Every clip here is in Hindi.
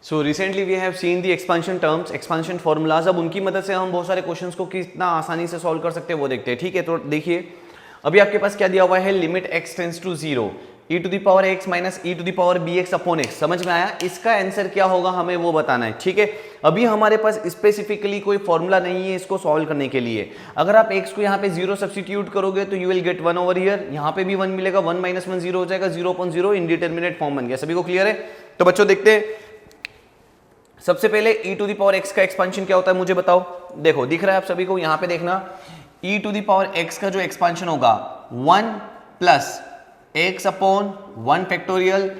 So recently we have seen the expansion terms, expansion formulas. अब उनकी मदद से हम बहुत सारे क्वेश्चंस को कितना आसानी से सॉल्व कर सकते हैं वो देखते हैं। ठीक है, तो देखिए अभी आपके पास क्या दिया हुआ है, limit x tends to 0 e to the power x minus e to the power bx upon x। समझ में आया? इसका आंसर क्या होगा हमें वो बताना है। ठीक है, अभी हमारे पास स्पेसिफिकली कोई फॉर्मूला नहीं है इसको सॉल्व करने के लिए। अगर आप x को यहाँ पे 0 सब्स्टिट्यूट करोगे तो you will gate 1 over here, यहाँ पे भी 1 मिलेगा, 1 माइनस 1 0 हो जाएगा, 0/0 इंडिटरमिनेट फॉर्म बन गया। सभी को क्लियर है? तो बच्चों देखते हैं, सबसे पहले e to the power x का एक्सपांशन क्या होता है मुझे बताओ। देखो दिख रहा है आप सभी को, यहाँ पे देखना, e to the power x का जो एक्सपांशन होगा 1 plus x upon 1 factorial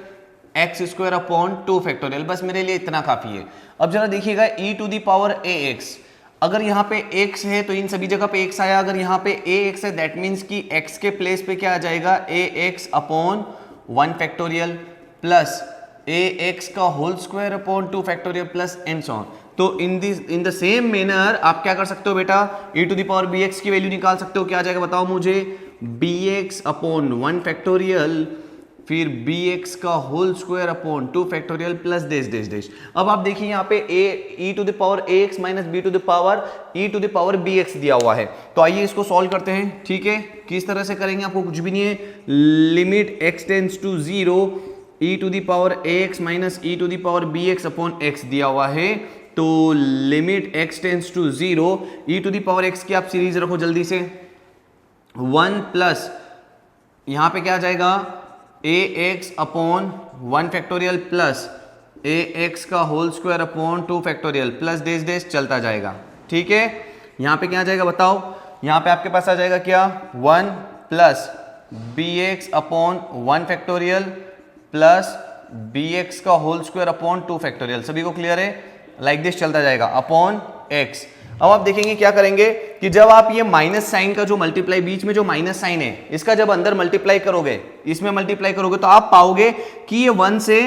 x square upon 2 factorial. बस मेरे लिए इतना काफी है। अब जरा देखिएगा e to the power ax, अगर यहाँ पे x है तो इन सभी जगह पे x आया, अगर यहाँ पे ax है दैट मीन्स कि x के प्लेस पे क्या आ जाएगा, ax upon 1 factorial plus ax का whole square upon 2 factorial plus and so on. तो इन द सेम मैनर आप क्या कर सकते हो बेटा, e to the power bx की वैल्यू निकाल सकते हो। क्या आ जाएगा बताओ मुझे, bx अपॉन 1 फैक्टोरियल फिर bx का whole square upon 2 factorial plus dash dash dash. अब आप देखिए यहाँ पे e to the power ax minus b to the power e to the power bx दिया हुआ है। तो आइए इसको सॉल्व करते हैं। ठीक है, किस तरह से करेंगे आपको कुछ भी नहीं है, limit x tends to 0 e to the power ax minus e to the power bx upon x दिया हुआ है। तो limit x tends to 0 e to the power x की आप सीरीज रखो जल्दी से, 1 प्लस यहां पे क्या आ जाएगा, ax upon 1 factorial plus ax का whole square upon 2 factorial plus dash dash चलता जाएगा। ठीक है, यहां पे क्या आ जाएगा बताओ, यहां पे आपके पास आ जाएगा क्या, 1 plus bx upon 1 factorial plus bx का होल स्क्वायर अपॉन 2 फैक्टोरियल। सभी को क्लियर है? लाइक दिस चलता जाएगा अपॉन x। अब आप देखेंगे क्या करेंगे कि जब आप ये माइनस साइन का जो मल्टीप्लाई, बीच में जो माइनस साइन है इसका जब अंदर मल्टीप्लाई करोगे, इसमें मल्टीप्लाई करोगे तो आप पाओगे कि ये 1 से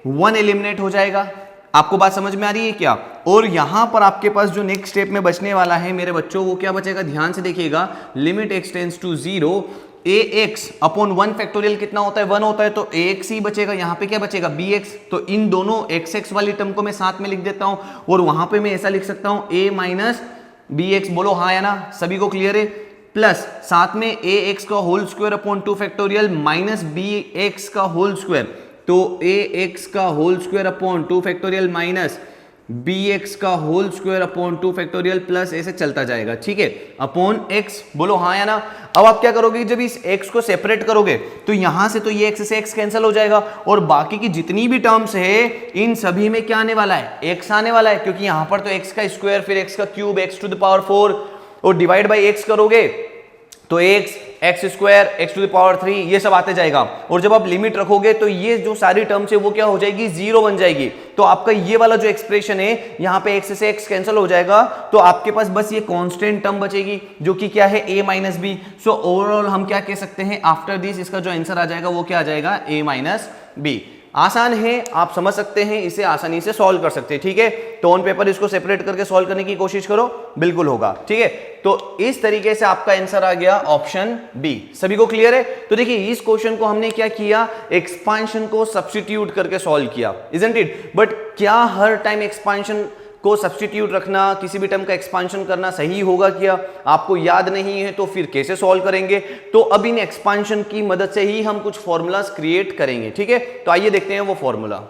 1 एलिमिनेट हो जाएगा। आपको बात समझ में आ रही है क्या? और यहां पर आपके पास जो नेक्स्ट स्टेप में बचने वाला है मेरे बच्चों, वो क्या बचेगा, ध्यान से देखिएगा, limit x tends to 0 ax upon 1 factorial कितना होता है, 1 होता है, तो ax ही बचेगा। यहाँ पे क्या बचेगा, bx। तो इन दोनों xx वाली टर्म को मैं साथ में लिख देता हूं और वहां पे मैं ऐसा लिख सकता हूं a माइनस bx। बोलो हाँ या ना, सभी को क्लियर है? प्लस साथ में ax का whole square upon 2 factorial minus bx का होल स्क्वायर, तो ax का whole square upon 2 factorial minus bx का whole square upon 2 factorial plus ऐसे चलता जाएगा। ठीक है, अपॉन x। बोलो हाँ या ना। अब आप क्या करोगे, जब इस x को सेपरेट करोगे तो यहां से तो ये x से x कैंसिल हो जाएगा और बाकी की जितनी भी टर्म्स है इन सभी में क्या आने वाला है, x आने वाला है, क्योंकि यहां पर तो x का स्क्वायर फिर x का cube x to the power 4 और डिवाइड बाई x करोगे तो x square x to the power 3 ये सब आते जाएगा। और जब आप लिमिट रखोगे तो ये जो सारी टर्म्स है वो क्या हो जाएगी, 0 बन जाएगी। तो आपका ये वाला जो एक्सप्रेशन है यहाँ पे x से x कैंसिल हो जाएगा, तो आपके पास बस ये कांस्टेंट टर्म बचेगी जो कि क्या है, a minus b. So overall हम क्या कह सकते हैं, आफ्टर दिस इसका जो आंसर आ जाएगा वो क्या आ जाएगा, a माइनस बी। आसान है, आप समझ सकते हैं, इसे आसानी से सॉल्व कर सकते हैं। ठीक है, तो ऑन पेपर इसको सेपरेट करके सॉल्व करने की कोशिश करो, बिल्कुल होगा। ठीक है, तो इस तरीके से आपका आंसर आ गया ऑप्शन बी। सभी को क्लियर है? तो देखिए इस क्वेश्चन को हमने क्या किया, एक्सपांशन को सब्स्टिट्यूट करके सॉल्व किया, इजंट इट? बट क्या हर टाइम एक्सपांशन को सब्स्टिट्यूट रखना, किसी भी टर्म का एक्सपांशन करना सही होगा क्या? आपको याद नहीं है तो फिर कैसे सॉल्व करेंगे? तो अब इन एक्सपांशन की मदद से ही हम कुछ फॉर्मूलाज क्रिएट करेंगे। ठीक है, तो आइए देखते हैं वो फॉर्मूला।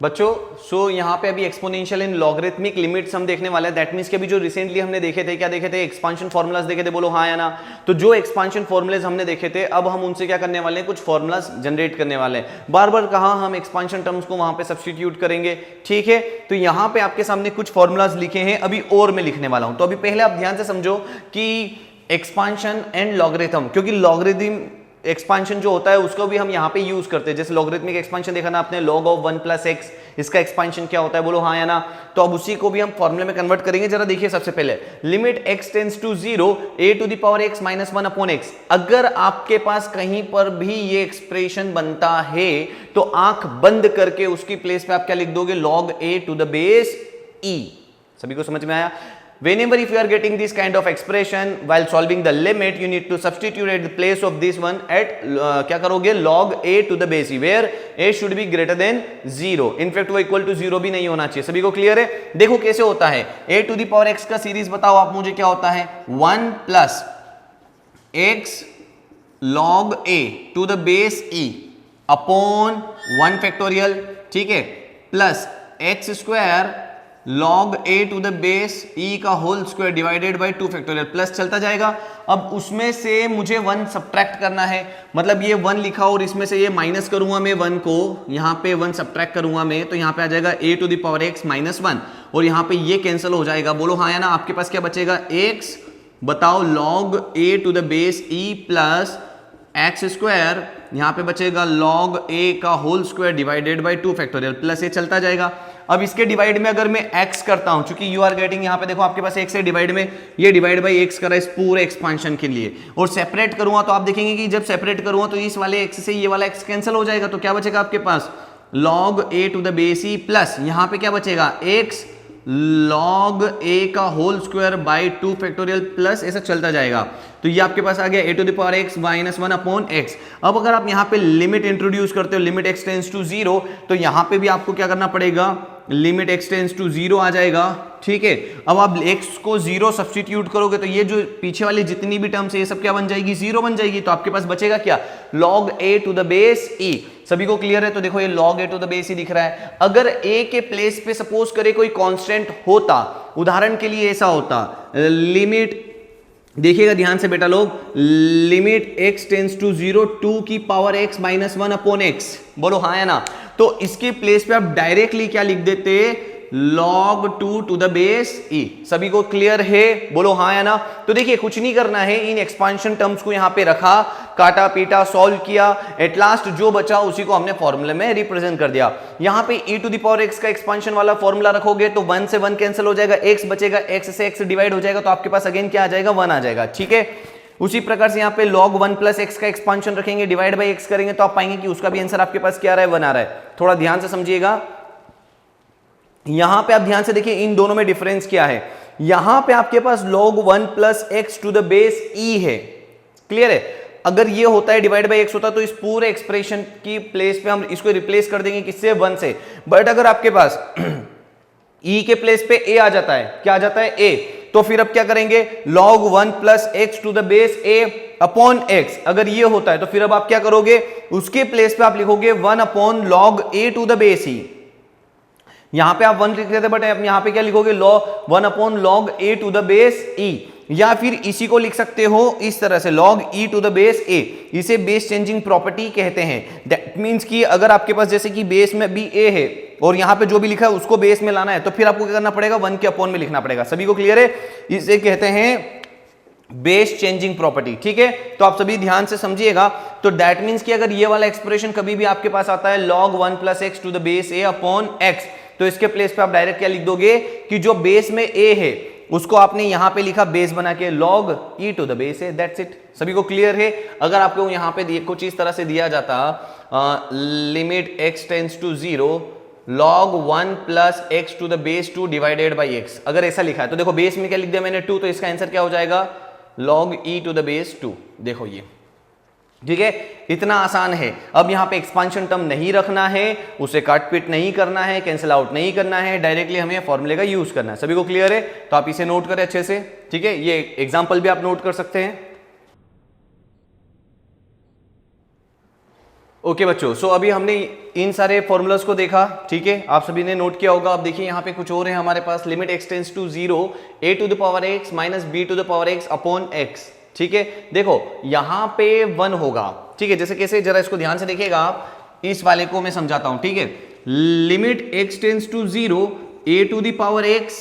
बच्चों सो यहाँ पे अभी एक्सपोनेंशियल एंड लॉगरिथमिक लिमिट्स हम देखने वाले हैं। दैट मींस कि अभी जो रिसेंटली हमने देखे थे, क्या देखे थे, एक्सपांशन फॉर्मूलाज देखे थे। बोलो हाँ या ना। तो जो एक्सपांशन फॉर्मूलाज हमने देखे थे अब हम उनसे क्या करने वाले हैं, कुछ फॉर्मूलाज जनरेट करने वाले हैं। बार बार कहा हम एक्सपांशन टर्म्स को वहां पे सब्स्टिट्यूट करेंगे। ठीक है, तो यहाँ पे आपके सामने कुछ फॉर्मूलाज लिखे हैं, अभी और मैं लिखने वाला हूं। तो अभी पहले आप ध्यान से समझो कि एक्सपांशन एंड लॉगरिथम, क्योंकि लॉगरिथम एक्सपांशन जो होता है उसको भी हम यहाँ पे यूज करते हैं। जैसे लॉगरिथमिक एक्सपांशन देखा ना आपने, log ऑफ 1 प्लस एक्स, इसका एक्सपांशन क्या होता है, बोलो हाँ या ना। तो अब उसी को भी हम फॉर्मूले में कन्वर्ट करेंगे। जरा देखिए सबसे पहले, limit x tends to 0 a to the power x minus 1 upon x। अगर आपके पास कहीं पर भी ये एक्सप्रेशन बनता है तो आंख बंद करके उसकी प्लेस पे आप क्या लिख दोगे, log a to the base e। सभी को समझ में आया? Whenever if you are getting this kind of expression while solving the limit, you need to substitute at the place of this one at क्या करोगे log a to the base e, where a should be greater than 0. In fact वो इक्वल टू 0 भी नहीं होना चाहिए. सभी को क्लियर है? देखो कैसे होता है. a to the power x का सीरीज बताओ आप मुझे क्या होता है. 1 plus x log a to the base e upon 1 factorial, ठीक है, plus x square log a to the base e का होल स्क्वायर डिवाइडेड बाय 2 फैक्टोरियल, प्लस चलता जाएगा. अब उसमें से मुझे 1 सब्ट्रैक्ट करना है, मतलब ये 1 लिखा और इसमें से ये माइनस करूंगा मैं 1 को, यहाँ पे 1 सब्ट्रैक्ट करूंगा मैं, तो यहाँ पे आ जाएगा a to the power x minus 1 और यहाँ पे ये कैंसिल हो जाएगा. बोलो हाँ या ना. आपके पास क्या बचेगा. x बताओ log a to the base e plus x square, यहाँ पे बचेगा log a का होल स्क्वायर डिवाइडेड बाय 2 फैक्टोरियल, प्लस ये चलता जाएगा. अब इसके डिवाइड में अगर मैं x करता हूं, चूंकि यू आर गेटिंग यहाँ पे देखो आपके पास x है, डिवाइड में ये डिवाइड बाय x करा इस पूरे एक्सपांशन के लिए, और सेपरेट करूंगा तो आप देखेंगे कि जब सेपरेट करूंगा तो इस वाले x से ये वाला x कैंसिल हो जाएगा. तो क्या बचेगा आपके पास log a to the base e plus यहाँ पे क्या बचेगा x log a का whole square by 2 factorial, plus ऐसा चलता जाएगा. तो ये आपके पास आ गया a to the power x minus 1 upon x. अब अगर आप यहाँ पे लिमिट इंट्रोड्यूस करते हो, लिमिट x टेंड्स टू 0, तो यहाँ पे भी आपको क्या करना पड़ेगा, लिमिट x टेंड्स टू 0 आ जाएगा. ठीक है, अब आप x को 0 सब्स्टिट्यूट करोगे तो ये जो पीछे वाली जितनी भी टर्म्स है ये सब क्या बन जाएगी, 0 बन जाएगी. तो आपके पास बचेगा क्या, log a to the base e. सभी को क्लियर है? तो देखो ये log a to the base e दिख रहा है. अगर a के प्लेस पे सपोज करे कोई कांस्टेंट होता, उदाहरण के लिए ऐसा होता, लिमिट देखिएगा ध्यान से बेटा लोग, लिमिट x टेंड्स टू 0 2 की power x minus 1 upon x. बोलो हाँ या ना. तो इसके प्लेस पे आप डायरेक्टली क्या लिख देते, log 2 to the base e. सभी को क्लियर है? बोलो हाँ या ना. तो देखिए कुछ नहीं करना है, इन एक्सपांशन टर्म्स को यहां पे रखा, काटा पीटा सॉल्व किया, एट लास्ट जो बचा उसी को हमने फॉर्मूले में रिप्रेजेंट कर दिया. यहां पे e to the power x का एक्सपांशन वाला फॉर्मूला रखोगे तो 1 से 1 कैंसिल हो जाएगा, x बचेगा, x से x डिवाइड हो जाएगा, तो आपके पास अगेन क्या आ जाएगा, 1 आ जाएगा. ठीक है, उसी प्रकार से यहाँ पे log 1 प्लस x का एक्सपांशन रखेंगे, डिवाइड बाय x करेंगे, तो आप पाएंगे कि उसका भी आंसर आपके पास क्या आ रहा है, 1 आ रहा है. थोड़ा ध्यान से समझिएगा. यहां पे आप ध्यान से देखिए इन दोनों में डिफरेंस क्या है. यहां पे आपके पास log 1 plus x to the base e है. क्लियर है? अगर ये होता है डिवाइड बाय x होता तो इस पूरे एक्सप्रेशन की प्लेस पे हम इसको रिप्लेस कर देंगे किससे, 1 से. बट अगर आपके पास e के प्लेस पे a आ जाता है, क्या आ जाता है, a, तो फिर अब क्या करेंगे, log 1 plus x to the base a upon x. अगर ये होता है तो फिर अब आप क्या करोगे, उसके प्लेस पे आप लिखोगे 1 upon log a to the base e. यहां पे आप 1 लिख देते, बट यहां पे क्या लिखोगे, 1 upon log a to the base e. या फिर इसी को लिख सकते हो इस तरह से, log e to the base a. इसे बेस चेंजिंग प्रॉपर्टी कहते हैं. दैट मींस कि अगर आपके पास जैसे कि बेस में भी a है और यहां पे जो भी लिखा है उसको बेस में लाना है, तो फिर आपको क्या करना पड़ेगा, 1 के अपॉन में लिखना पड़ेगा. सभी को क्लियर है? इसे कहते हैं बेस चेंजिंग प्रॉपर्टी. ठीक है, तो आप सभी ध्यान से समझिएगा. तो दैट मींस कि अगर ये वाला एक्सप्रेशन कभी भी आपके पास आता है log 1 plus x to the base a upon x, तो इसके प्लेस पे आप डायरेक्ट क्या लिख दोगे कि जो बेस में a है उसको आपने यहां पे लिखा बेस बना के log e to the base है. That's it. सभी को क्लियर है? अगर आपको यहां पे कुछ इस तरह से दिया जाता, limit x tends to 0 log 1 plus x to the base 2 divided by x, अगर ऐसा लिखा है तो देखो बेस में क्या लिख दिया मैंने, 2, तो इसका आंसर क्या हो जाएगा, log e to the base 2. देखो ये, ठीक है, इतना आसान है. अब यहां पे एक्सपांशन टर्म नहीं रखना है, उसे काट पीट नहीं करना है, कैंसिल आउट नहीं करना है, डायरेक्टली हमें फॉर्मूले का यूज करना है. सभी को क्लियर है? तो आप इसे नोट करें अच्छे से. ठीक है, ये एग्जांपल भी आप नोट कर सकते हैं. ओके बच्चों, सो अभी हमने इन सारे फॉर्मूलाज को देखा. ठीक है, आप सभी ने नोट किया होगा. अब देखिए यहाँ पे कुछ और है हमारे पास, limit x tends to 0 a to the power x minus b to the power x upon x. ठीक है, देखो यहां पे 1 होगा. ठीक है, जैसे कैसे, जरा इसको ध्यान से देखिएगा आप. इस वाले को मैं समझाता हूं. ठीक है, limit x tends to 0 a to the power x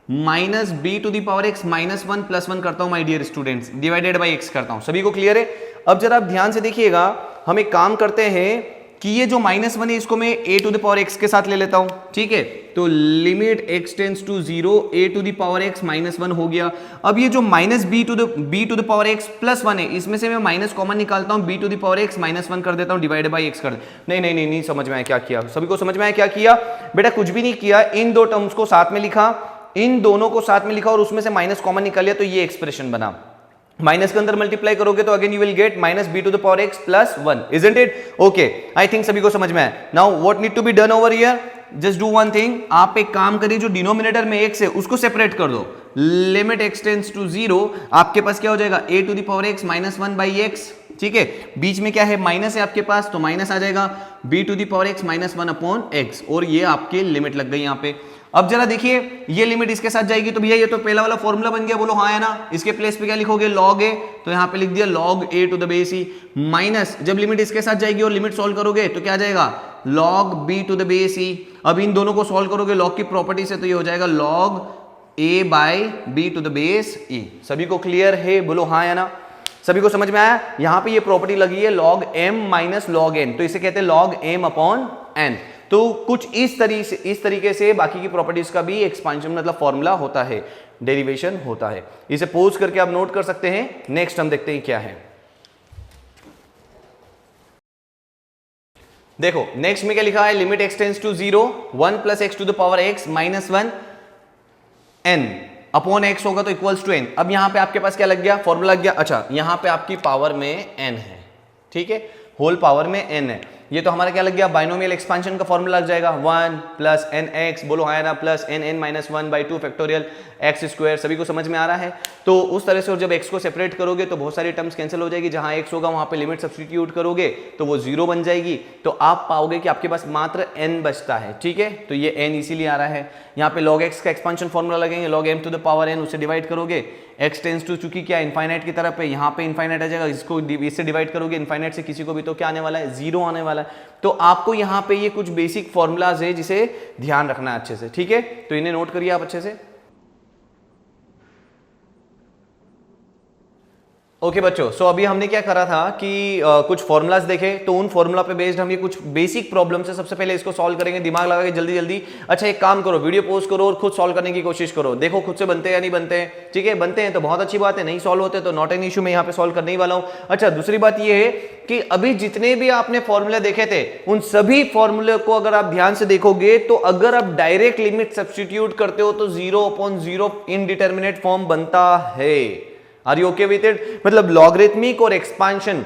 minus b to the power x minus 1 plus 1 करता हूं my dear students, divided by x करता हूं. सभी को क्लियर है? अब जरा आप ध्यान से देखिएगा, हम एक काम करते हैं कि ये जो माइनस 1 है इसको मैं a to the power x के साथ ले लेता हूं. ठीक है, तो limit x tends to 0 a to the power x minus 1 हो गया. अब ये जो minus b to the power x plus 1 है, इसमें से मैं माइनस कॉमन निकालता हूं, b to the power x minus 1 कर देता हूं, डिवाइड बाई x कर नहीं नहीं नहीं नहीं समझ में आया क्या किया? सभी को समझ में आया क्या किया? बेटा कुछ भी नहीं किया, इन दो टर्म्स को साथ में लिखा, इन दोनों को साथ में लिखा और उसमें से माइनस कॉमन निकालिया तो ये एक्सप्रेशन बना। माइनस के अंदर मल्टीप्लाई करोगे तो again you will get minus b to the power x plus 1, isn't it? Okay, I think सभी को समझ में आया। Now what need to be done over here, just do one thing, आप एक काम करिए, जो डिनोमिनेटर में x है उसको सेपरेट कर दो। लिमिट x टेंड्स टू 0, आपके पास क्या हो जाएगा a to the power x minus 1 by x, ठीक है, बीच में क्या है माइनस है आपके पास, तो माइनस आ जाएगा b to the power x minus 1 upon x, और ये आपकी लिमिट लग गई यहाँ पे। अब जरा देखिए ये लिमिट इसके साथ जाएगी तो भैया ये तो पहला वाला फॉर्मूला बन गया, बोलो हाँ है ना। इसके प्लेस पे क्या लिखोगे, log a, तो यहाँ पे लिख दिया log a to the base e, minus जब लिमिट इसके साथ जाएगी और लिमिट सॉल्व करोगे तो क्या आ जाएगा log b to the base e। अब इन दोनों को सॉल्व करोगे log की प्रॉपर्टी से तो ये हो जाएगा log a by b to the base e। सभी को क्लियर है, बोलो हाँ है ना, सभी को समझ में आया। यहाँ पे ये प्रॉपर्टी लगी है log m minus log n, तो इसे कहते हैं log m अपॉन n। तो कुछ इस तरीके से बाकी की प्रॉपर्टीज का भी एक्सपांशन मतलब फॉर्मूला होता है, डेरिवेशन होता है। इसे पोज करके आप नोट कर सकते हैं। नेक्स्ट हम देखते हैं क्या है। देखो नेक्स्ट में क्या लिखा है, limit x tends to 0, 1 plus x to the power x minus 1 n upon x होगा तो इक्वल्स टू n। अब यहां पे आपके पास क्या लग गया, फॉर्मूला लग गया। अच्छा यहां पे आपकी पावर में n है, ठीक है, होल पावर में n है, ये तो हमारा क्या लग गया, बाइनोमियल एक्सपांशन का फॉर्मूला लग जाएगा 1 प्लस एन एक्स, बोलो हाँ ना, plus n n minus 1 by 2 factorial x square. सभी को समझ में आ रहा है। तो उस तरह से, और जब x को सेपरेट करोगे तो बहुत सारी टर्म्स कैंसिल हो जाएगी, जहां x होगा वहां पे लिमिट सब्स्टिट्यूट करोगे तो वो 0 बन जाएगी, तो आप पाओगे कि आपके पास मात्र n बचता है, ठीक है। तो ये n इसीलिए आ रहा है। यहाँ पे log x का एक्सपांशन फॉर्मूला लगेंगे, log m to the power n, उसे डिवाइड करोगे, x टेंड्स टू चूंकि क्या इनफाइनाइट की तरफ है, यहाँ पे इनफाइनाइट आ जाएगा, इसको इससे डिवाइड करोगे इनफाइनाइट से किसी को भी, तो क्या आने वाला है, 0 आने वाला है। तो आपको यहाँ पे ये कुछ बेसिक फॉर्मूलाज है जिसे ध्यान रखना है अच्छे से, ठीक है। तो इन्हें नोट करिए आप अच्छे से। ओके बच्चों, सो अभी हमने क्या करा था कि कुछ फॉर्मूलाज देखे, तो उन फॉर्मूला पे बेस्ड हम ये कुछ बेसिक प्रॉब्लम से सबसे पहले इसको सॉल्व करेंगे, दिमाग लगा के जल्दी जल्दी। अच्छा एक काम करो, वीडियो पोस्ट करो और खुद सॉल्व करने की कोशिश करो, देखो खुद से बनते हैं या नहीं बनते हैं, ठीक है। बनते हैं तो बहुत अच्छी बात है, नहीं सॉल्व होते तो नॉट एन इशू, मैं यहाँ पे सॉल्व करने ही वाला हूँ। अच्छा दूसरी बात ये है कि अभी जितने भी आपने फॉर्मूले देखे थे, उन सभी फॉर्मूले को अगर आप ध्यान से देखोगे तो अगर आप डायरेक्ट लिमिट सब्स्टिट्यूट करते हो तो 0/0 इनडिटरमिनेट फॉर्म बनता है। Are you okay with it? मतलब लॉगरिथमिक और एक्सपांशन,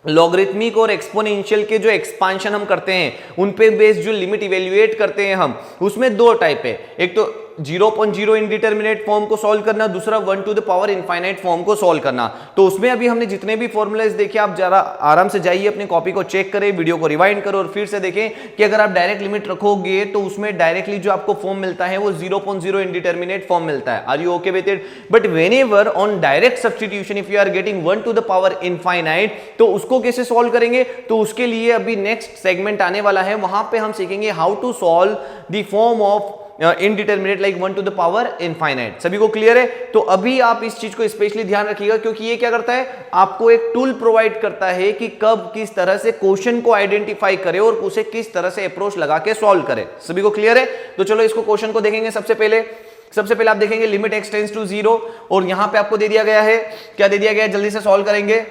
लॉगरिथमिक और एक्सपोनेंशियल के जो एक्सपांशन हम करते हैं उन पे बेस्ड जो लिमिट इवेल्युएट करते हैं हम, उसमें दो टाइप है, एक तो 0/0 इनडिटरमिनेट फॉर्म को सॉल्व करना, दूसरा 1 to the power infinite form को सॉल्व करना। तो उसमें अभी हमने जितने भी फॉर्मूलाज देखे, आप जरा आराम से जाइए अपनी कॉपी को चेक करें, वीडियो को रिवाइंड करो और फिर से देखें कि अगर आप डायरेक्ट लिमिट रखोगे तो उसमें डायरेक्टली जो आपको फॉर्म मिलता है वो 0/0 इनडिटरमिनेट फॉर्म मिलता है। Are you okay with it? But whenever on direct substitution if you are getting 1 to the power infinite, तो उसको कैसे सॉल्व करेंगे, तो उसके लिए अभी नेक्स्ट सेगमेंट आने वाला है, वहां पे हम सीखेंगे how to solve the form of indeterminate like 1 to the power infinite. सभी को क्लियर है? तो अभी आप इस चीज को स्पेशली ध्यान रखिएगा, क्योंकि ये क्या करता है, आपको एक टूल प्रोवाइड करता है कि कब किस तरह से क्वेश्चन को आइडेंटिफाई करे और उसे किस तरह से अप्रोच लगा के सॉल्व करे। सभी को क्लियर है? तो चलो इसको क्वेश्चन को देखेंगे। सबसे पहले आप देखेंगे लिमिट x टेंड्स टू 0, और यहां पे आपको दे दिया गया है, क्या दे दिया गया है, जल्दी से सॉल्व करेंगे।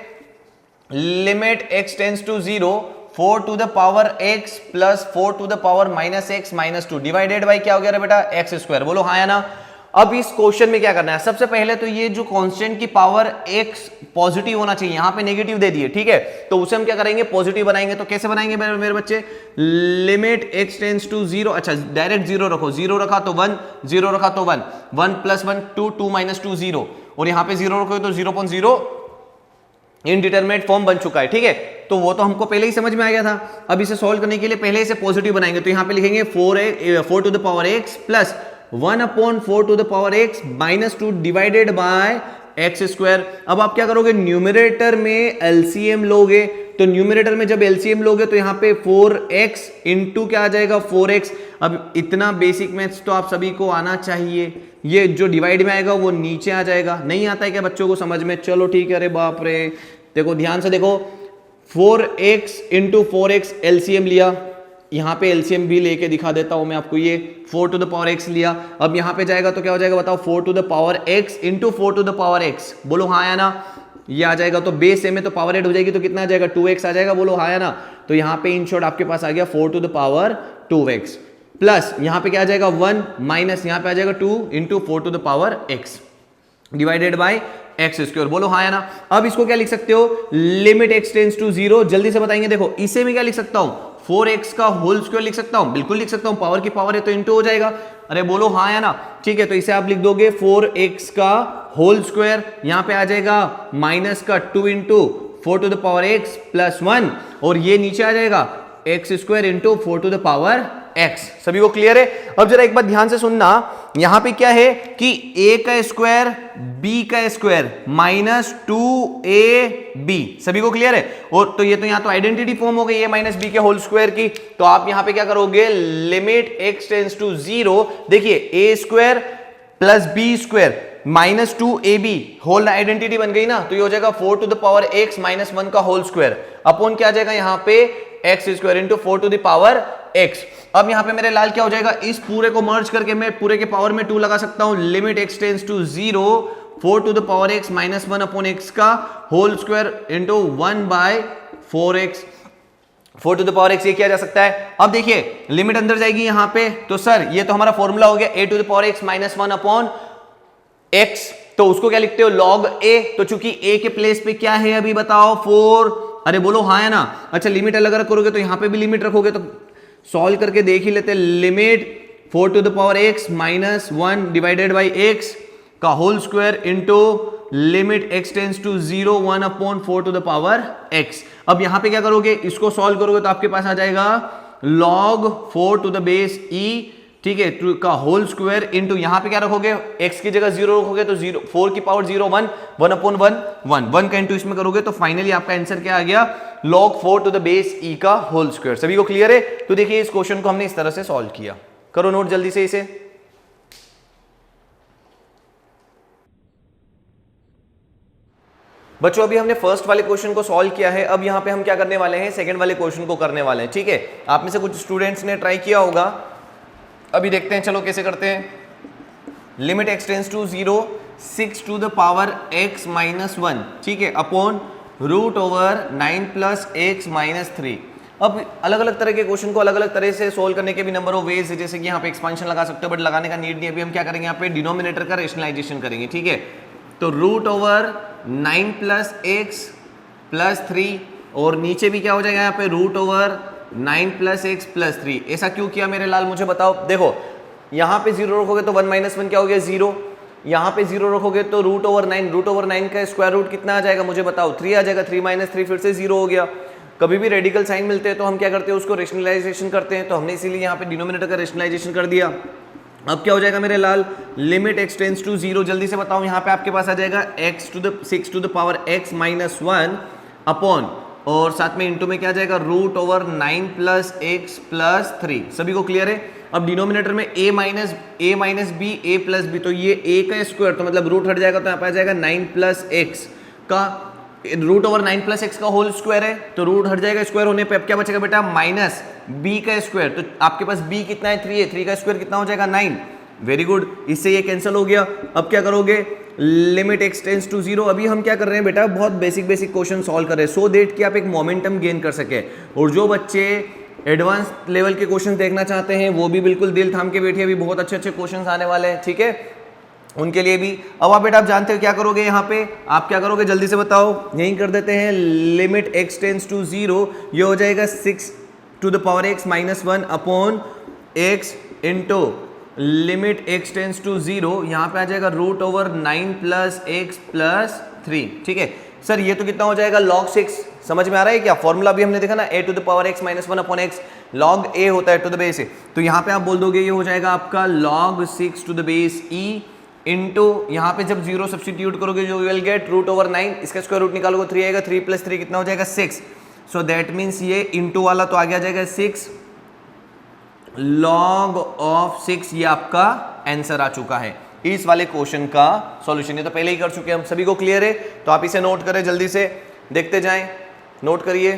Limit x tends to 0, 4 to the power x plus 4 to the power minus x minus 2 divided by क्या हो गया रे बेटा, x स्क्वायर। बोलो हाँ या ना। अब इस क्वेश्चन में क्या करना है, सबसे पहले तो ये जो कांस्टेंट की पावर x पॉजिटिव होना चाहिए, यहां पे नेगेटिव दे दिए, ठीक है, तो उसे हम क्या करेंगे, पॉजिटिव बनाएंगे। तो कैसे बनाएंगे मेरे बच्चे, लिमिट x टेंड्स टू 0, अच्छा डायरेक्ट 0 रखो, 0 रखा तो 1, 0 रखा तो 1, 1 प्लस 1 2, 2 माइनस 2 0, और यहां पे 0 रखो तो 0/0 इनडिटरमिनेट फॉर्म बन चुका है, ठीक है। तो वो तो हमको पहले ही समझ में आ गया था। अब इसे सॉल्व करने के लिए पहले इसे पॉजिटिव बनाएंगे, तो यहां पे लिखेंगे 4 to the power x plus 1/4 to the power x minus 2 divided by x square. अब आप क्या करोगे, न्यूमरेटर में एलसीएम लोगे, तो न्यूमरेटर में जब एलसीएम लोगे तो यहाँ पे 4x इंटू क्या आ जाएगा, 4x। अब इतना बेसिक मैथ्स तो आप सभी को आना चाहिए। ये जो डिवाइड में आएगा वो नीचे आ जाएगा, नहीं आता है क्या बच्चों को समझ में? चलो ठीक है, अरे बाप रे, देखो ध्यान से देखो, 4x इंटू 4x एलसीएम लिया, यहाँ पे एलसीएम भी लेके दिखा देता हूं मैं आपको, ये 4 टू द पावर x लिया। अब यहाँ पे जाएगा तो क्या हो जाएगा बताओ, 4 to the power x into 4 to the power x, बोलो हाँ या ना। ये आ जाएगा तो बेस m में तो पावर ऐड हो जाएगी, तो कितना आ जाएगा, 2x आ जाएगा, बोलो हाँ या ना। तो यहाँ पे इन शॉर्ट आपके पास आ गया 4 to the power 2x। Plus यहां पे क्या आ जाएगा 1 माइनस यहां पे आ जाएगा 2 into 4 to the power x divided by x square. बोलो हाँ या ना। अब इसको क्या लिख सकते हो, लिमिट x टेंड्स टू 0, जल्दी से बताएंगे। देखो इसे मैं क्या लिख सकता हूं, 4x का होल स्क्वायर लिख सकता हूं, बिल्कुल लिख सकता हूं, पावर की पावर है तो इंटू हो जाएगा। अरे बोलो हाँ या ना। ठीक है, तो इसे आप लिख दोगे 4x का होल स्क्वायर, यहां पे आ जाएगा माइनस का 2 into 4 to the power x plus 1, और ये नीचे आ जाएगा x square into 4 to the power x। सभी को क्लियर है। अब जरा एक बात ध्यान से सुनना, यहां पे क्या है कि a का स्क्वायर b का स्क्वायर माइनस 2ab, सभी को क्लियर है। और तो ये तो यहां तो आइडेंटिटी फॉर्म हो गई a माइनस b के होल स्क्वायर की। तो आप यहां पे क्या करोगे, लिमिट x टेंड्स टू 0, देखिए a square plus b square minus 2ab whole identity बन गई ना, तो ये हो जाएगा 4 to the power x minus 1 का होल स्क्वायर अपॉन क्या आ जाएगा यहां पे x square into 4 to the power x। अब यहां पे मेरे लाल क्या हो जाएगा, इस पूरे को मर्ज करके मैं पूरे के पावर में 2 लगा सकता हूं, limit x tends to 0 4 to the power x minus 1 upon x का whole square into 1 by 4x 4 to the power x, ये किया जा सकता है। अब देखिए लिमिट अंदर जाएगी यहां पे, तो सर ये तो हमारा फॉर्मूला हो गया a to the power x minus 1 upon x, तो उसको क्या लिखते हो, log a। तो चूंकि a के प्लेस पे क्या है अभी बताओ 4, अरे बोलो हाँ है ना। अच्छा लिमिट अलग अलग करोगे तो यहां पे भी लिमिट रखोगे, तो सॉल्व करके देख ही लेते हैं। Limit 4 to the power x minus 1 divided by x का whole square into limit x tends to 0 1 upon 4 to the power x। अब यहां पे क्या करोगे, इसको सॉल्व करोगे तो आपके पास आ जाएगा log 4 to the base e, ठीक है, का होल स्क्वायर इंटू यहां पे क्या रखोगे, x की जगह 0 रखोगे तो 0 4 की पावर 0 1 1 अपॉन 1 1 का इंटू इसमें करोगे तो फाइनली आपका आंसर क्या आ गया, log 4 to the base e का होल स्क्वायर। सभी को क्लियर है। तो देखिए इस क्वेश्चन को हमने इस तरह से सॉल्व किया, करो नोट जल्दी से इसे। बच्चों अभी हमने फर्स्ट वाले क्वेश्चन को सॉल्व किया है, अब यहां पे हम क्या करने वाले हैं, सेकंड वाले क्वेश्चन को करने वाले हैं। ठीक है, आप में से कुछ स्टूडेंट्स ने ट्राई किया होगा, अभी देखते हैं चलो कैसे करते हैं। Limit x tends to 0 6 to the power x minus 1, ठीक है, upon root over 9 plus x minus 3। अब अलग अलग तरह के क्वेश्चन को अलग अलग तरह से सोल्व करने के भी नंबर ऑफ वेज है, जैसे कि यहाँ पे एक्सपांशन लगा सकते हो, बट लगाने का नीड नहीं। अभी हम क्या करेंगे, यहाँ पे डिनोमिनेटर का रेशनलाइजेशन करेंगे। ठीक है, तो root over 9 plus x plus 3, और नीचे भी क्या हो जाएगा यहाँ पे root over 9 plus x plus 3। ऐसा क्यों किया मेरे लाल, मुझे बताओ। देखो यहां पे 0 रखोगे तो 1 माइनस 1 क्या हो गया 0, यहां पे 0 रखोगे तो रूट ओवर 9 का स्क्वायर रूट कितना आ जाएगा मुझे बताओ, 3 आ जाएगा। 3 माइनस 3 फिर से 0 हो गया। कभी भी रेडिकल साइन मिलते हैं तो हम क्या करते हैं, उसको रेशनलाइजेशन करते हैं, तो हमने इसीलिए यहाँ पे डिनोमिनेटर का रेशनलाइजेशन कर दिया। अब क्या हो जाएगा मेरे लाल, लिमिट x टेंड्स टू 0, जल्दी से बताओ। यहाँ पे आपके पास आ जाएगा x to the 6 to the power x minus 1 upon, और साथ में इंटू में क्या आ जाएगा root over 9 plus x plus 3। सभी को क्लियर है। अब डिनोमिनेटर में a minus b a plus b, तो ये a का स्क्वायर, तो मतलब रूट हट जाएगा तो यहाँ पे आ जाएगा 9 प्लस एक्स का रूट ओवर 9 प्लस एक्स का होल स्क्वायर है, तो रूट हट जाएगा स्क्वायर होने पे। अब क्या बचेगा बेटा, माइनस b का स्क्वायर, तो आपके पास b कितना है 3 है, 3 का स्क्वायर कितना हो जाएगा 9। वेरी गुड, इससे ये कैंसिल हो गया। अब क्या करोगे, लिमिट x टेंड्स टू 0। अभी हम क्या कर रहे हैं बेटा, बहुत बेसिक क्वेश्चन सॉल्व कर रहे हैं, सो दैट कि आप एक मोमेंटम गेन कर सके। और जो बच्चे एडवांस लेवल के क्वेश्चन देखना चाहते हैं वो भी बिल्कुल दिल थाम के बैठिए, अभी बहुत अच्छे क्वेश्चन आने वाले हैं। ठीक है, उनके लिए भी। अब आप बेटा आप जानते हो क्या करोगे, यहाँ पे आप क्या करोगे जल्दी से बताओ। यही कर देते हैं, लिमिट x टेंड्स टू 0, ये हो जाएगा 6 to the power x minus 1 upon x into limit x tends to 0, यहाँ पे आ जाएगा root over 9 plus x plus 3। ठीक है सर, ये तो कितना हो जाएगा log 6, समझ में आ रहा है क्या। फॉर्मूला भी हमने देखा ना, a to the power x minus 1 upon x, log a होता है टू द बेस ए, तो यहाँ पे आप बोल दोगे ये हो जाएगा आपका log 6 to the base e into यहाँ पे जब 0 सब्सटीट्यूट करोगे जो विल गेट रूट ओवर 9, इसका स्क्वायर रूट निकालोगे 3 आएगा, 3 प्लस 3 कितना हो जाएगा 6। सो दैट मीन्स ये इंटू वाला तो आगे आ जाएगा 6 log ऑफ 6, ये आपका आंसर आ चुका है इस वाले क्वेश्चन का सॉल्यूशन। ये तो पहले ही कर चुके हैं हम, सभी को क्लियर है। तो आप इसे नोट करें, जल्दी से देखते जाएं, नोट करिए।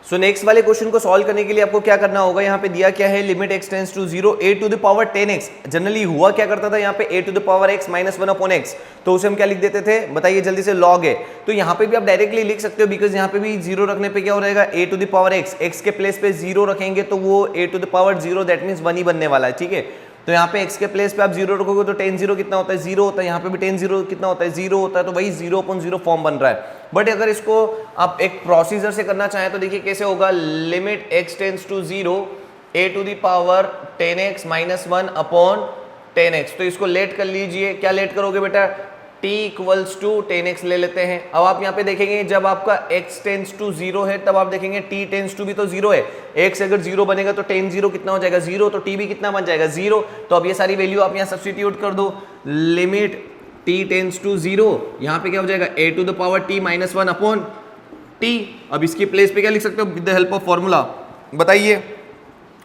सो नेक्स्ट वाले क्वेश्चन को सॉल्व करने के लिए आपको क्या करना होगा, यहाँ पे दिया क्या है, limit x tends to 0 a to the power 10x। Generally हुआ क्या करता था यहाँ पे a to the power x minus 1 upon x, तो उसे हम क्या लिख देते थे बताइए जल्दी से, log है। तो यहाँ पे भी आप डायरेक्टली लिख सकते हो, बिकॉज यहाँ पे भी 0 रखने पे क्या हो रहेगा, a to the power x के प्लेस पे 0 रखेंगे तो वो a to the power 0 that means 1 ही बनने वाला है, ठीक है। तो यहाँ पे x के प्लेस पे आप 0 रखोगे तो 10 0 कितना होता है, 0 होता है। यहाँ पे भी 10 0 कितना होता है, 0 होता है। तो वही 0 अपॉन 0 फॉर्म बन रहा है। बट अगर इसको आप एक प्रोसीजर से करना चाहें तो देखिए कैसे होगा, limit x tends to 0 a to the power 10x minus 1 upon 10x। तो इसको लेट कर लीजिए, क्या लेट करोगे बेटा, t इक्वल्स टू 10x ले लेते हैं। अब आप यहाँ पे देखेंगे जब आपका x टेंड्स टू 0 है तब आप देखेंगे t टेंड्स टू भी तो 0 है, x अगर 0 बनेगा तो 10 0 कितना हो जाएगा, 0, तो t भी कितना बन जाएगा, 0। तो अब ये सारी वैल्यू आप यहाँ सब्स्टिट्यूट कर दो, लिमिट t टेंड्स टू 0, यहाँ पे क्या हो जाएगा a to the power t minus 1 upon t। अब इसकी प्लेस पे क्या लिख सकते हो, with the help of formula बताइए,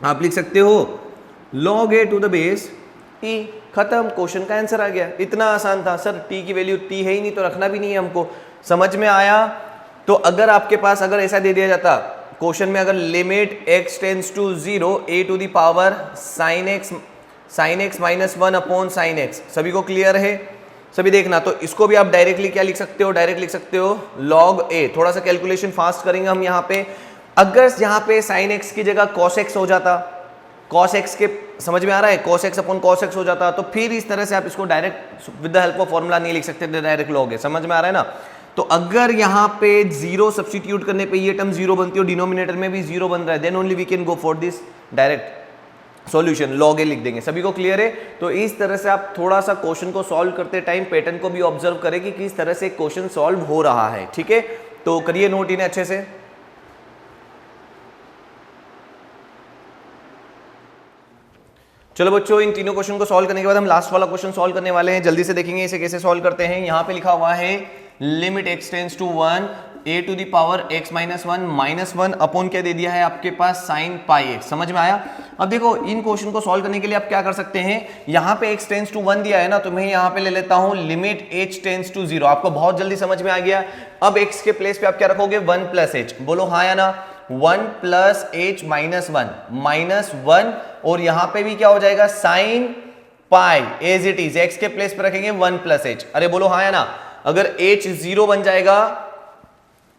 आप लिख सकते हो log a to the base e। खत्म, क्वेश्चन का आंसर आ गया। इतना आसान था सर, t की वैल्यू t है ही नहीं तो रखना भी नहीं है हमको। समझ में आया? तो अगर आपके पास अगर ऐसा दे दिया जाता क्वेश्चन में, अगर limit x tends to 0 a to the power sin x minus 1 upon sin x, सभी को क्लियर है? सभी देखना, तो इसको भी आप डायरेक्टली क्या लिख सकते हो, डायरेक्ट लिख सकते हो log a। थोड़ा सा कैलकुलेशन फास्ट करेंगे हम यहाँ पे। अगर यहाँ पे sin x की जगह cos x हो जाता, cos x के, समझ में आ रहा है, cos x upon cos x हो जाता, तो फिर इस तरह से आप इसको direct with the help of formula नहीं लिख सकते, डायरेक्ट log है। समझ में आ रहा है ना? तो अगर यहाँ पे 0 सब्स्टिट्यूट करने पे ये टर्म 0 बनती है और डिनोमिनेटर में भी 0 बन रहा है, then only we can go for this direct solution, log a लिख देंगे। सभी को क्लियर है? तो इस तरह से आप थोड़ा सा क्वेश्चन को सॉल्व करते टाइम पैटर्न को भी ऑब्जर्व करें कि किस तरह से क्वेश्चन सॉल्व हो रहा है, ठीक है। तो करिए नोट इन्हें अच्छे से। चलो बच्चों, इन तीनों क्वेश्चन को सॉल्व करने के बाद हम लास्ट वाला क्वेश्चन सॉल्व करने वाले हैं। जल्दी से देखेंगे इसे कैसे सॉल्व करते हैं। यहाँ पे लिखा हुआ है limit x tends to 1 a to the power x minus 1 minus 1 upon क्या दे दिया है आपके पास, sin पाई x। समझ में आया? अब देखो इन क्वेश्चन को सॉल्व करने के लिए आप क्या कर सकते हैं, यहाँ पे x टेंड्स टू 1 दिया है ना, तो मैं यहाँ पे ले लेता हूँ लिमिट h टेंड्स टू 0। आपको बहुत जल्दी समझ में आ गया। अब x के प्लेस पे आप क्या रखोगे, 1 प्लस h। बोलो हाँ या ना, 1 प्लस h माइनस 1 माइनस 1, और यहाँ पे भी क्या हो जाएगा, sine pi as it is. x के प्लेस पे रखेंगे 1 प्लस h। अरे बोलो हाँ या ना, अगर h 0 बन जाएगा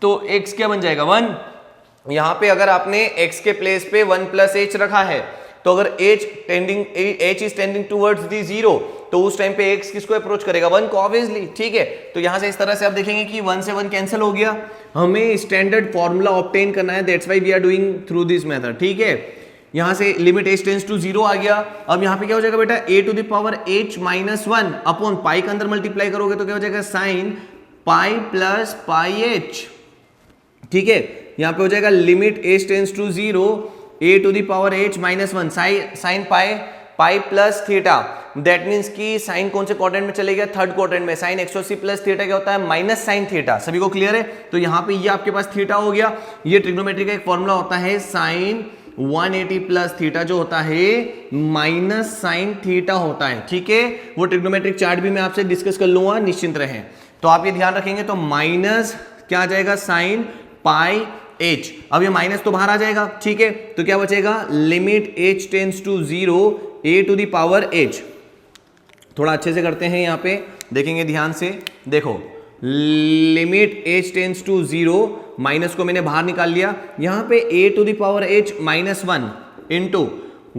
तो x क्या बन जाएगा, 1। यहां पे अगर आपने x के प्लेस पे 1 प्लस h रखा है, तो अगर h is tending towards the 0, तो उस टाइम पे x किसको अप्रोच करेगा, 1 को ऑब्वियसली, ठीक है। तो यहां से इस तरह से आप देखेंगे कि 1 से 1 कैंसिल हो गया। हमें स्टैंडर्ड फॉर्मूला ऑब्टेन करना है, that's why we are doing through this method, ठीक है। यहां से लिमिट h टेंड्स टू 0 आ गया। अब यहां पे क्या हो जाएगा बेटा, a to the power h minus 1 upon pi के अंदर मल्टीप्लाई करोगे तो क्या हो जाएगा, sine pi plus pi h, ठीक है। यहां पे हो जाएगा limit h tends to 0 a to the power h minus 1 sign pi plus theta. That means कि साइन कौन से क्वाड्रेंट में चले गया, थर्ड क्वाड्रेंट में। साइन x प्लस थीटा क्या होता है, माइनस साइन थीटा। सभी को क्लियर है? तो यहां पे ये आपके पास थीटा हो गया। ये ट्रिग्नोमेट्री का एक फॉर्मूला होता है, साइन 180 प्लस थीटा जो होता है माइनस साइन थीटा होता है, ठीक है। वो ट्रिग्नोमेट्रिक चार्ट भी मैं आपसे डिस्कस कर लूंगा, निश्चिंत रहें। तो आप ये ध्यान रखेंगे, तो माइनस क्या आ जाएगा, साइन पाई h। अब ये माइनस तो बाहर आ जाएगा, ठीक है। तो क्या बचेगा, limit h tends to 0 a to the power h। थोड़ा अच्छे से करते हैं, यहां पे देखेंगे ध्यान से। देखो limit h tends to 0, minus को मैंने बाहर निकाल लिया। यहां पे a to the power h minus 1 into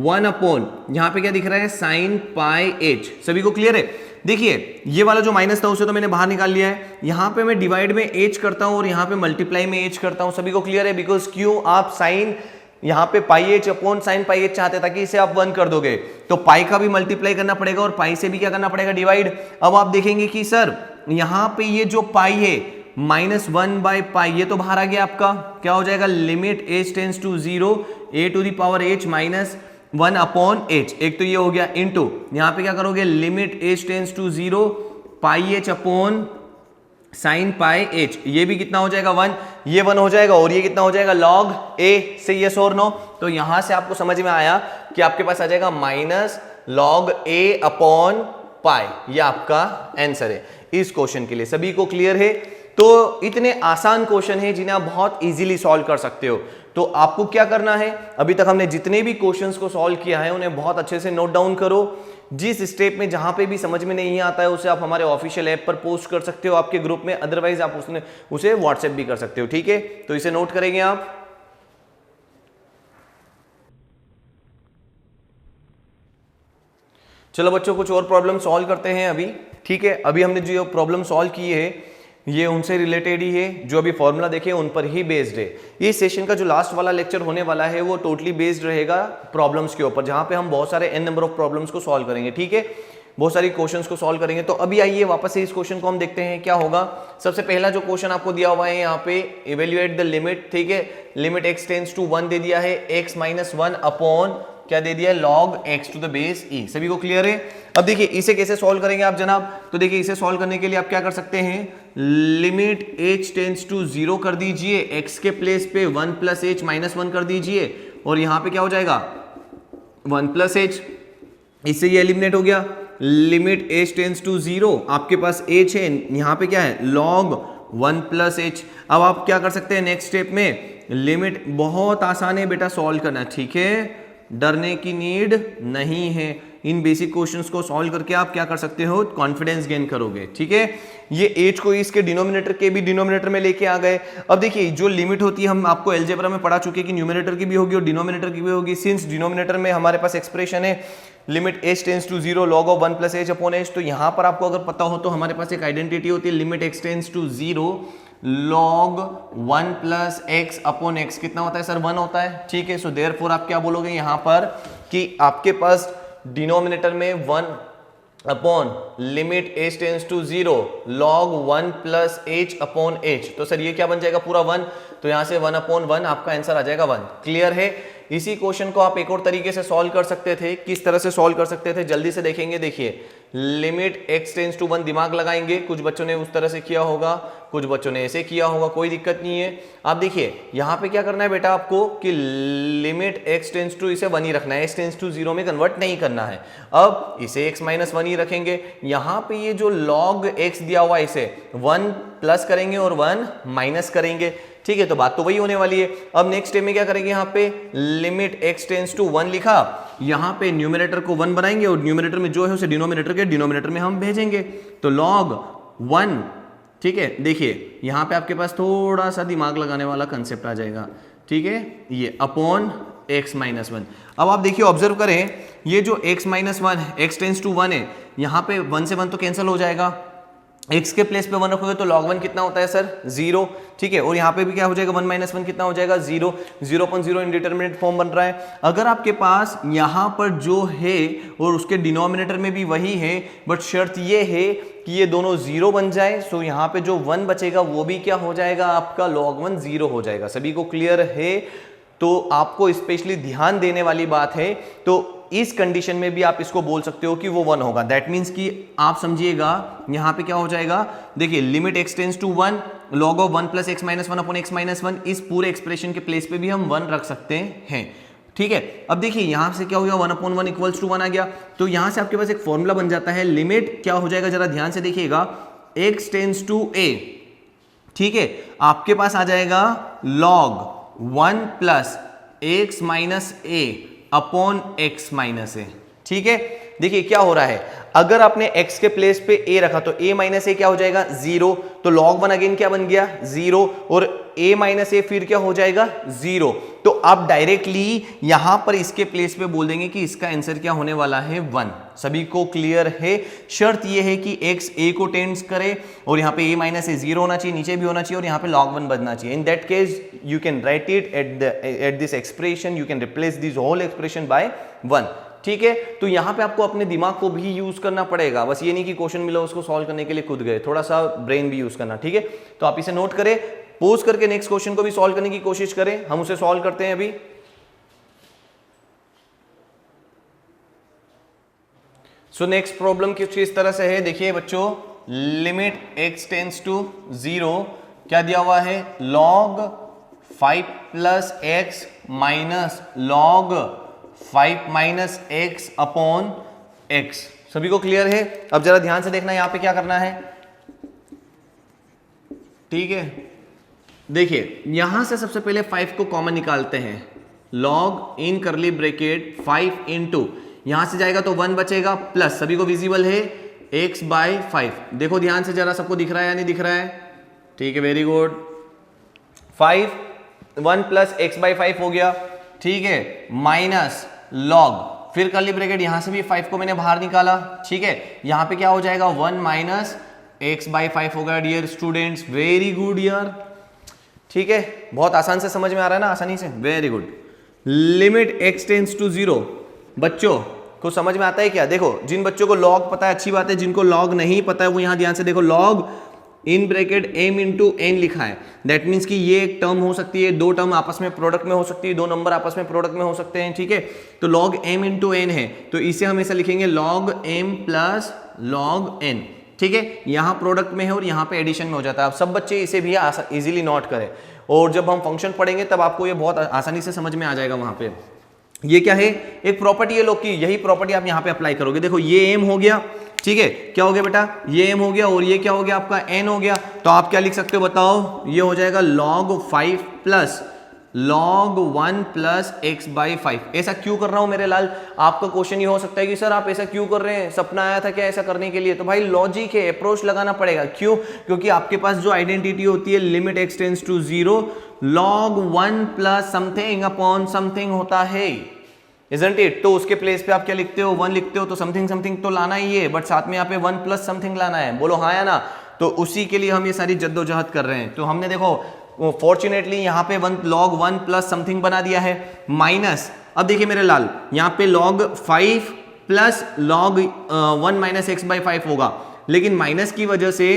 1 upon, यहां पे क्या दिख रहा है, साइन पाई h। सभी को क्लियर है? देखिए ये वाला जो माइनस था उसे तो मैंने बाहर निकाल लिया है। यहां पे मैं डिवाइड में h करता हूं और यहां पे मल्टीप्लाई में h करता हूं। सभी को क्लियर है? बिकॉज क्यों, आप साइन यहाँ पे पाई h upon sine pi h चाहते ताकि इसे आप 1 कर दोगे, तो पाई का भी मल्टीप्लाई करना पड़ेगा और पाई से भी क्या करना पड़ेगा, डिवाइड। अब आप देखेंगे कि सर यहाँ पे ये जो पाई है माइनस 1 बाई पाई, ये तो बाहर आ गया आपका। क्या हो जाएगा, limit h tends to 0 a to the power h minus 1 upon h। एक तो ये हो गया, इंटू यहाँ पे क्या करोगे, limit h tends to 0 pi h upon sine pi h। ये भी कितना हो जाएगा, 1। ये 1 हो जाएगा और ये कितना हो जाएगा, log a से यस और नो। तो यहां से आपको समझ में आया कि आपके पास आ जाएगा minus log a upon pi. ये आपका आंसर है इस क्वेश्चन के लिए। सभी को क्लियर है? तो इतने आसान क्वेश्चन है जिन्हें आप बहुत इजीली सॉल्व कर सकते हो। तो आपको क्या करना है, अभी तक हमने जितने भी क्वेश्चंस को सॉल्व किया है उन्हें बहुत अच्छे से नोट डाउन करो। जिस स्टेप में जहां पे भी समझ में नहीं आता है उसे आप हमारे ऑफिशियल ऐप पर पोस्ट कर सकते हो आपके ग्रुप में, अदरवाइज आप उसे व्हाट्सएप भी कर सकते हो, ठीक है। तो इसे नोट करेंगे आप। चलो बच्चों कुछ और प्रॉब्लम सॉल्व करते हैं अभी, ठीक है। अभी हमने जो प्रॉब्लम सॉल्व की है ये उनसे रिलेटेड ही है, जो अभी फॉर्मूला देखे उन पर ही बेस्ड है। ये सेशन का जो लास्ट वाला लेक्चर होने वाला है वो टोटली बेस्ड रहेगा प्रॉब्लम्स के ऊपर, जहां पे हम बहुत सारे n नंबर ऑफ प्रॉब्लम्स को सॉल्व करेंगे, ठीक है, बहुत सारी क्वेश्चंस को सॉल्व करेंगे। तो अभी आइए वापस से इस क्वेश्चन को हम देखते हैं क्या होगा। सबसे पहला जो क्वेश्चन आपको दिया हुआ है यहाँ पे, इवेल्युएट द लिमिट, ठीक है, लिमिट x टेंड्स टू 1 दे दिया है, x माइनस 1 अपॉन क्या दे दिया है, log x to the base e। सभी को क्लियर है। अब देखिए इसे कैसे सॉल्व करेंगे आप जनाब, तो देखिए इसे सॉल्व करने के लिए आप क्या कर सकते हैं, लिमिट h टेंड्स टू 0 कर दीजिए, x के प्लेस पे 1 प्लस h माइनस 1 कर दीजिए, और यहां पे क्या हो जाएगा 1 प्लस h, इससे ये एलिमिनेट हो गया। लिमिट h टेंड्स टू 0, आपके पास h है, यहां पे क्या है log 1 प्लस h। अब आप क्या कर सकते हैं नेक्स्ट स्टेप में, लिमिट बहुत आसान है बेटा सॉल्व करना, ठीक है, डरने की नीड नहीं है। इन बेसिक क्वेश्चंस को सॉल्व करके आप क्या कर सकते हो, कॉन्फिडेंस गेन करोगे, ठीक है। ये एच को इसके डिनोमिनेटर के भी डिनोमिनेटर में लेके आ गए। अब देखिए जो लिमिट होती है हम आपको अलजेब्रा में पढ़ा चुके कि न्यूमिनेटर की भी होगी और डिनोमिनेटर की भी होगी। सिंस डिनोमिनेटर में हमारे पास एक्सप्रेशन है limit h tends to 0 log of 1 plus h upon h, तो यहां पर आपको अगर पता हो तो हमारे पास एक आइडेंटिटी होती है limit x tends to 0 log 1 plus x upon x, कितना होता है सर 1 होता है, ठीक है। सो देयरफॉर आप क्या बोलोगे यहां पर कि आपके पास डिनोमिनेटर में 1 upon limit h tends to 0 log 1 plus h upon h, तो सर ये क्या बन जाएगा पूरा 1, तो यहां से 1 अपॉन 1 आपका आंसर आ जाएगा 1। क्लियर है। इसी क्वेश्चन को आप एक और तरीके से सॉल्व कर सकते थे। किस तरह से सॉल्व कर सकते थे जल्दी से देखेंगे। देखिए लिमिट x टेंड्स टू 1, दिमाग लगाएंगे, कुछ बच्चों ने उस तरह से किया होगा, कुछ बच्चों ने ऐसे किया होगा, कोई दिक्कत नहीं है। आप देखिए यहाँ पे क्या करना है बेटा आपको कि लिमिट x टेंड्स टू, इसे 1 ही रखना है, x टेंड्स टू 0 में कन्वर्ट नहीं करना है। अब इसे x माइनस 1 ही रखेंगे। यहाँ पे ये जो log x दिया हुआ है इसे 1 प्लस करेंगे और 1 माइनस करेंगे, ठीक है, तो बात तो वही होने वाली है। अब नेक्स्ट स्टेप में क्या करेंगे, यहाँ पे लिमिट x टेंड्स टू 1 लिखा, यहाँ पे न्यूमरेटर को 1 बनाएंगे और न्यूमरेटर में जो है उसे डिनोमिनेटर के डिनोमिनेटर में हम भेजेंगे, तो log 1, ठीक है। देखिए यहाँ पे आपके पास थोड़ा सा दिमाग लगाने वाला कंसेप्ट आ जाएगा, ठीक है, ये अपॉन x माइनस 1। अब आप देखिए ऑब्जर्व करें, ये जो x minus 1 x tends to 1 है, यहाँ पे 1 से 1 तो कैंसिल हो जाएगा, x के प्लेस पे 1 रखोगे तो log 1 कितना होता है सर 0, ठीक है, और यहाँ पे भी क्या हो जाएगा 1 माइनस 1 कितना हो जाएगा 0, 0.0 इंडिटरमिनेट फॉर्म बन रहा है। अगर आपके पास यहाँ पर जो है और उसके डिनोमिनेटर में भी वही है, बट शर्त ये है कि ये दोनों 0 बन जाए, सो यहाँ पे जो 1 बचेगा वो भी क्या हो जाएगा आपका log 1 0 हो जाएगा। सभी को क्लियर है। तो आपको स्पेशली ध्यान देने वाली बात है, तो इस कंडीशन में भी आप इसको बोल सकते हो कि वो 1 होगा। दैट मीन्स कि आप समझिएगा यहाँ पे क्या हो जाएगा, देखिए limit x tends to 1 log of 1 plus x minus 1 upon x minus 1, इस पूरे एक्सप्रेशन के प्लेस पे भी हम 1 रख सकते हैं, ठीक है। अब देखिए यहाँ से क्या हो गया 1 अपॉन 1 इक्वल्स टू 1 आ गया, तो यहाँ से आपके पास एक फॉर्मूला बन जाता है, लिमिट क्या हो जाएगा जरा ध्यान से देखिएगा, x टेंड्स टू a, ठीक है, आपके पास आ जाएगा log 1 plus x minus a upon x minus A, ठीक है। देखिए क्या हो रहा है, अगर आपने x के प्लेस पे a रखा तो a माइनस ए क्या हो जाएगा 0, तो log 1 अगेन क्या बन गया 0, और a माइनस ए फिर क्या हो जाएगा 0। तो आप डायरेक्टली यहां पर इसके प्लेस पे बोल देंगे कि इसका आंसर क्या होने वाला है 1। सभी को क्लियर है। शर्त यह है कि x a को टेंड्स करे और यहाँ पे a माइनस ए 0 होना चाहिए, नीचे भी होना चाहिए, और यहाँ पे log 1 बनना चाहिए। In that case you can write it at this expression, you can replace this whole expression by 1, ठीक है। तो यहाँ पे आपको अपने दिमाग को भी यूज करना पड़ेगा, बस ये नहीं कि क्वेश्चन मिला उसको सॉल्व करने के लिए कूद गए, थोड़ा सा ब्रेन भी यूज करना, ठीक है। तो आप इसे नोट करें, पोज करके नेक्स्ट क्वेश्चन को भी सॉल्व करने की कोशिश करें। हम उसे सॉल्व करते हैं अभी। सो नेक्स्ट प्रॉब्लम कुछ इस तरह से है, देखिए बच्चों, लिमिट x टेंड्स टू 0 क्या दिया हुआ है, log 5 plus x minus log 5 minus x upon x। सभी को क्लियर है। अब जरा ध्यान से देखना यहां पे क्या करना है, ठीक है। देखिए यहां से सबसे पहले 5 को कॉमन निकालते हैं, लॉग इन करली ब्रैकेट 5 इंटू, यहां से जाएगा तो 1 बचेगा प्लस, सभी को विजिबल है x/5। देखो ध्यान से जरा, सबको दिख रहा है या नहीं दिख रहा है? ठीक है, वेरी गुड। 1 प्लस x/5 हो गया, ठीक है, माइनस लॉग, फिर करली ब्रैकेट, यहां से भी 5 को मैंने बाहर निकाला, ठीक है, यहां पे क्या हो जाएगा 1 माइनस x/5 होगा डियर स्टूडेंट्स, वेरी गुड यार, ठीक है, बहुत आसान से समझ में आ रहा है ना, आसानी से, very good. Limit x tends to 0, बच्चों को समझ में आता है क्या? देखो जिन बच्चों को लॉग पता है अच्छी बात है, जिनको लॉग नहीं पता है वो यहां ध्यान से देखो, log in bracket m into n लिखा है, दैट मीन्स कि ये एक टर्म हो सकती है, दो टर्म आपस में प्रोडक्ट में हो सकती है, दो नंबर आपस में प्रोडक्ट में हो सकते हैं, ठीक है, तो log m इंटू n है, तो इसे हम ऐसा लिखेंगे log m plus log n, ठीक है, यहां प्रोडक्ट में है और यहां पे एडिशन में हो जाता है। आप सब बच्चे इसे भी इजीली नोट करें, और जब हम फंक्शन पढ़ेंगे तब आपको ये बहुत आसानी से समझ में आ जाएगा। वहां पे ये क्या है, एक प्रॉपर्टी है लोग की, यही प्रॉपर्टी आप यहां पे अप्लाई करोगे। देखो ये m हो गया, ठीक है, क्या हो गया बेटा, ये m हो गया, और ये क्या हो गया आपका n हो गया, तो आप क्या लिख सकते हो बताओ, ये हो जाएगा log 5 plus log 1 plus x/5। ऐसा क्यों कर रहा हूं मेरे लाल? आपका क्वेश्चन ये हो सकता है कि सर आप ऐसा क्यों कर रहे हैं, सपना आया था क्या ऐसा करने के लिए? तो भाई लॉजिक है, अप्रोच लगाना पड़ेगा। क्यों? क्योंकि आपके पास जो आइडेंटिटी होती है limit x tends to 0, log 1 plus something upon something होता है, Isn't it? तो उसके प्लेस पे आप क्या लिखते हो, 1 लिखते हो, तो समथिंग समथिंग तो लाना ही है, बट साथ में यहाँ पे 1 प्लस समथिंग लाना है, बोलो हाँ या ना? तो उसी के लिए हम ये सारी जद्दोजहद कर रहे हैं। तो हमने देखो फॉर्चुनेटली यहाँ पे log 1 प्लस समथिंग बना दिया है, माइनस, अब देखिए मेरे लाल, यहाँ पे log 5 plus log 1 minus x/5 होगा, लेकिन माइनस की वजह से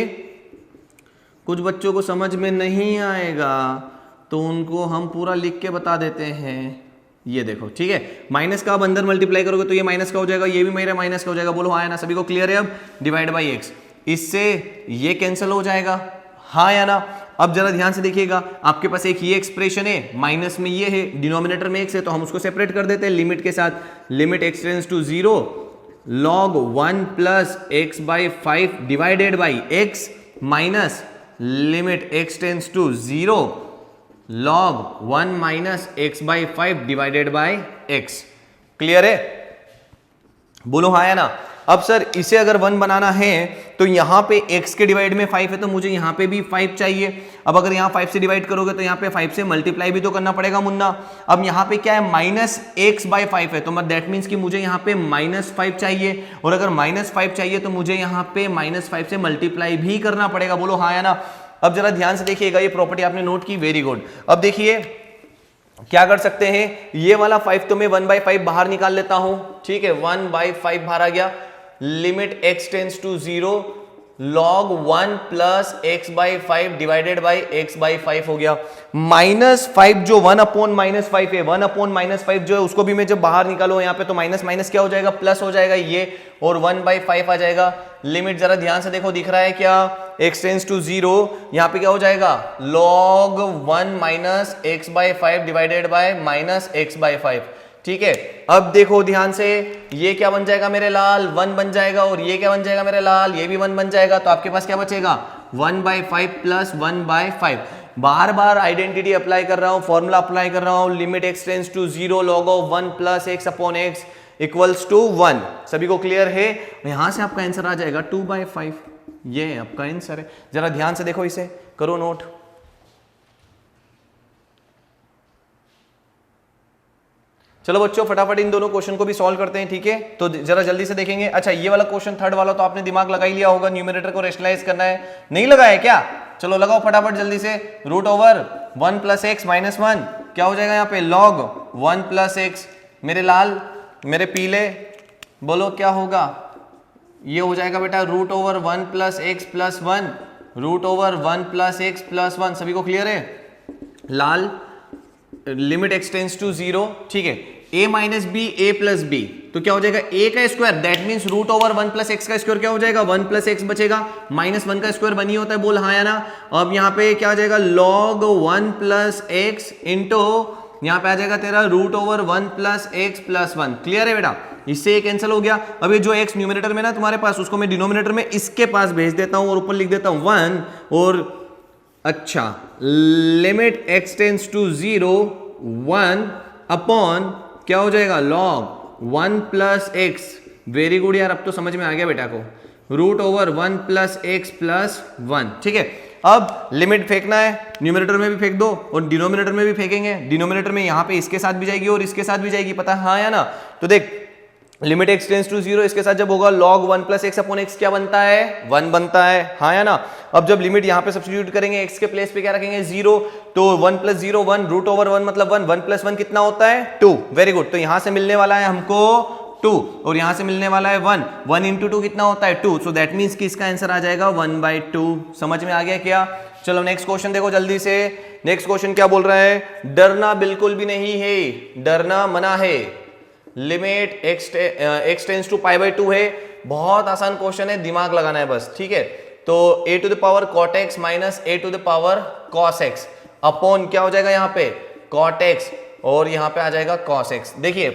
कुछ बच्चों को समझ में नहीं आएगा, तो उनको हम पूरा लिख के बता देते हैं। ये देखो, ठीक है, माइनस का अब अंदर मल्टीप्लाई करोगे तो ये माइनस का हो जाएगा, ये भी मेरा माइनस का हो जाएगा, बोलो हाँ या ना? सभी को क्लियर है? अब डिवाइड बाई एक्स, इससे ये कैंसिल हो जाएगा, हाँ या ना? अब जरा ध्यान से देखिएगा, आपके पास एक ये एक्सप्रेशन है, माइनस में ये है, डिनोमिनेटर में एक्स है, तो हम उसको सेपरेट कर देते हैं लिमिट के साथ, limit x tends to 0 log 1 plus x/5 divided by x minus limit x tends to 0 log 1 minus x/5 divided by x। Clear है? बोलो हाँ या ना? अब सर इसे अगर 1 बनाना है तो यहां पे x के डिवाइड में 5 है, तो मुझे यहां पे भी 5 चाहिए। अब अगर यहां 5 से डिवाइड करोगे तो यहां पे 5 से मल्टीप्लाई भी तो करना पड़ेगा मुन्ना। अब यहां पे क्या है, माइनस x/5 है, तो दैट मीन्स कि मुझे यहां पे -5 चाहिए, और अगर -5 चाहिए तो मुझे यहां पे -5 से मल्टीप्लाई भी करना पड़ेगा। बोलो हाँ या ना? अब जरा ध्यान से देखिएगा, ये प्रॉपर्टी आपने नोट की, वेरी गुड। अब देखिए क्या कर सकते हैं, ये वाला 5 तो मैं 1/5 बाहर निकाल लेता हूं, ठीक है, 1/5 बाहर आ गया, limit x tends to 0 log 1 plus x/5 divided by x/5 हो गया, -5 जो 1 अपॉन -5 है, 1 अपॉन -5 जो है उसको भी मैं जब बाहर निकालो यहाँ पे तो माइनस माइनस क्या हो जाएगा, प्लस हो जाएगा ये, और 1/5 आ जाएगा। लिमिट जरा ध्यान से देखो, दिख रहा है क्या, x टेंड्स टू 0, यहाँ पे क्या हो जाएगा, log 1 minus x/5 divided by minus x/5, ठीक है। अब देखो ध्यान से, ये क्या बन जाएगा मेरे लाल, 1 बन जाएगा, और ये क्या बन जाएगा मेरे लाल, ये भी 1 बन जाएगा, तो आपके पास क्या बचेगा, 1/5 प्लस 1/5। बार बार आइडेंटिटी अप्लाई कर रहा हूं, फॉर्मूला अप्लाई कर रहा हूं, limit x tends to 0 log of 1 plus x upon x equals to 1। सभी को क्लियर है? यहां से आपका आंसर आ जाएगा 2/5, ये आपका आंसर है। जरा ध्यान से देखो, इसे करो नोट। चलो बच्चों फटाफट इन दोनों क्वेश्चन को भी सॉल्व करते हैं, ठीक है, तो जरा जल्दी से देखेंगे। अच्छा ये वाला क्वेश्चन थर्ड वाला तो आपने दिमाग लगा ही लिया होगा, न्यूमरेटर को रेशनलाइज करना है, नहीं लगा है क्या? चलो लगाओ फटाफट जल्दी से, root over 1 plus x minus 1 क्या हो जाएगा यहाँ पे, log 1 प्लस एक्स, मेरे लाल मेरे पीले बोलो क्या होगा, ये हो जाएगा बेटा root over 1 plus x plus 1, root over 1 plus x plus 1। सभी को क्लियर है? लाल लिमिट एक्स टेंड्स टू 0, ठीक है, a minus b a plus b, तो क्या हो जाएगा a का square, that means root over 1 plus x का स्क्वायर क्या हो जाएगा, 1 प्लस एक्स बचेगा, -1 का स्क्वायर बनी होता है, बोल हाँ या ना? अब यहाँ पे क्या हो जाएगा, log 1 प्लस एक्स इंटू यहाँ पे आ जाएगा तेरा root over 1 plus x plus 1। Clear है बेटा? इससे ये कैंसिल हो गया। अब ये जो x न्यूमरेटर में ना तुम्हारे पास, उसको मैं डिनोमिनेटर में इसके पास भेज देता हूं और ऊपर लिख देता हूं 1, और अच्छा, limit x tends to 0 1 upon क्या हो जाएगा log 1 plus x. Very good यार, अब तो समझ में आ गया बेटा को, root over 1 plus x plus 1। ठीक है, अब लिमिट फेंकना है, न्यूमरेटर में भी फेंक दो और डिनोमिनेटर में भी फेंकेंगे। डिनोमिनेटर में यहां पे इसके साथ भी जाएगी और इसके साथ भी जाएगी, पता है हाँ या ना? तो देख लिमिट x टेंस टू 0 इसके साथ जब होगा log 1 plus x upon x क्या बनता है? 1 बनता है, हाँ या ना? अब जब लिमिट यहां पे सब्स्टिट्यूट करेंगे x के प्लेस पे क्या रखेंगे? 0, तो 1 प्लस 0 1, रूट ओवर 1 मतलब 1, 1 प्लस 1 कितना होता है? 2। वेरी गुड, तो यहां से मिलने वाला है हमको 2 और यहां से मिलने वाला है 1, 1 इंटू 2 कितना होता है? 2। सो दैट मीन्स कि इसका आंसर आ जाएगा 1/2। समझ में आ गया क्या? चलो नेक्स्ट क्वेश्चन देखो जल्दी से। नेक्स्ट क्वेश्चन क्या बोल रहा है? डरना बिल्कुल भी नहीं है, डरना मना है। लिमिट x टेंस टू π/2 है। बहुत आसान क्वेश्चन है, दिमाग लगाना है बस, ठीक है? तो a to the power cot x minus a to the power cos x upon क्या हो जाएगा यहाँ पे? cot x और यहाँ पे आ जाएगा cos x। देखिए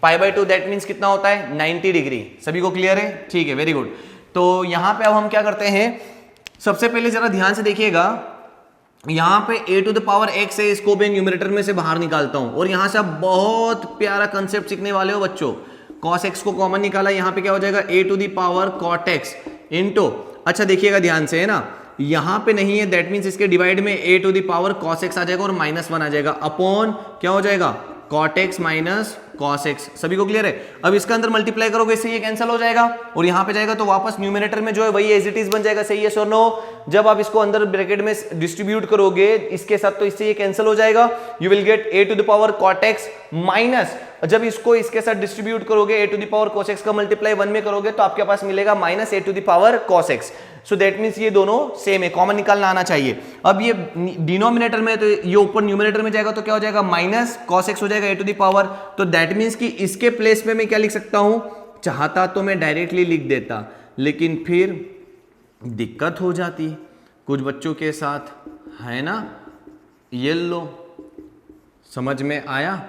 π/2 दैट मीन्स कितना होता है? 90 डिग्री। सभी को क्लियर है? ठीक है, वेरी गुड। तो यहाँ पे अब हम क्या करते हैं, सबसे पहले जरा ध्यान से देखिएगा, यहां पे a to the power x है, इसको मैं न्यूमरेटर में से बाहर निकालता हूं और यहां से आप बहुत प्यारा कंसेप्ट सीखने वाले हो बच्चों। cos x को कॉमन निकाला, यहां पे क्या हो जाएगा? a to the power cot x into, अच्छा देखिएगा ध्यान से, है ना, यहां पे नहीं है, दैट मीन्स इसके डिवाइड में a to the power cos x आ जाएगा और -1 आ जाएगा अपॉन क्या हो जाएगा? cot x minus cos x। सभी को क्लियर है? अब इसका अंदर मल्टीप्लाई करोगे, इससे ये कैंसिल हो जाएगा और यहाँ पे जाएगा तो वापस न्यूमरेटर में जो है वही एज इट इज बन जाएगा। सही है सर? नो। जब आप इसको अंदर ब्रैकेट में डिस्ट्रीब्यूट करोगे इसके साथ तो इससे ये कैंसिल हो जाएगा। You will get a to the power cot x minus, जब इसको इसके साथ डिस्ट्रीब्यूट करोगे a to the power cos x का मल्टीप्लाई 1 में करोगे तो आपके पास मिलेगा minus a to the power cos x। So that means ये दोनों सेम है, कॉमन निकालना आना चाहिए। अब ये डिनोमिनेटर में तो ये ऊपर न्यूमरेटर में जाएगा तो क्या हो जाएगा? माइनस cos x हो जाएगा a टू द पावर। तो दैट मीन्स कि इसके प्लेस में मैं क्या लिख सकता हूं? चाहता तो मैं डायरेक्टली लिख देता, लेकिन फिर दिक्कत हो जाती कुछ बच्चों के साथ, है ना? ये लो, समझ में आया?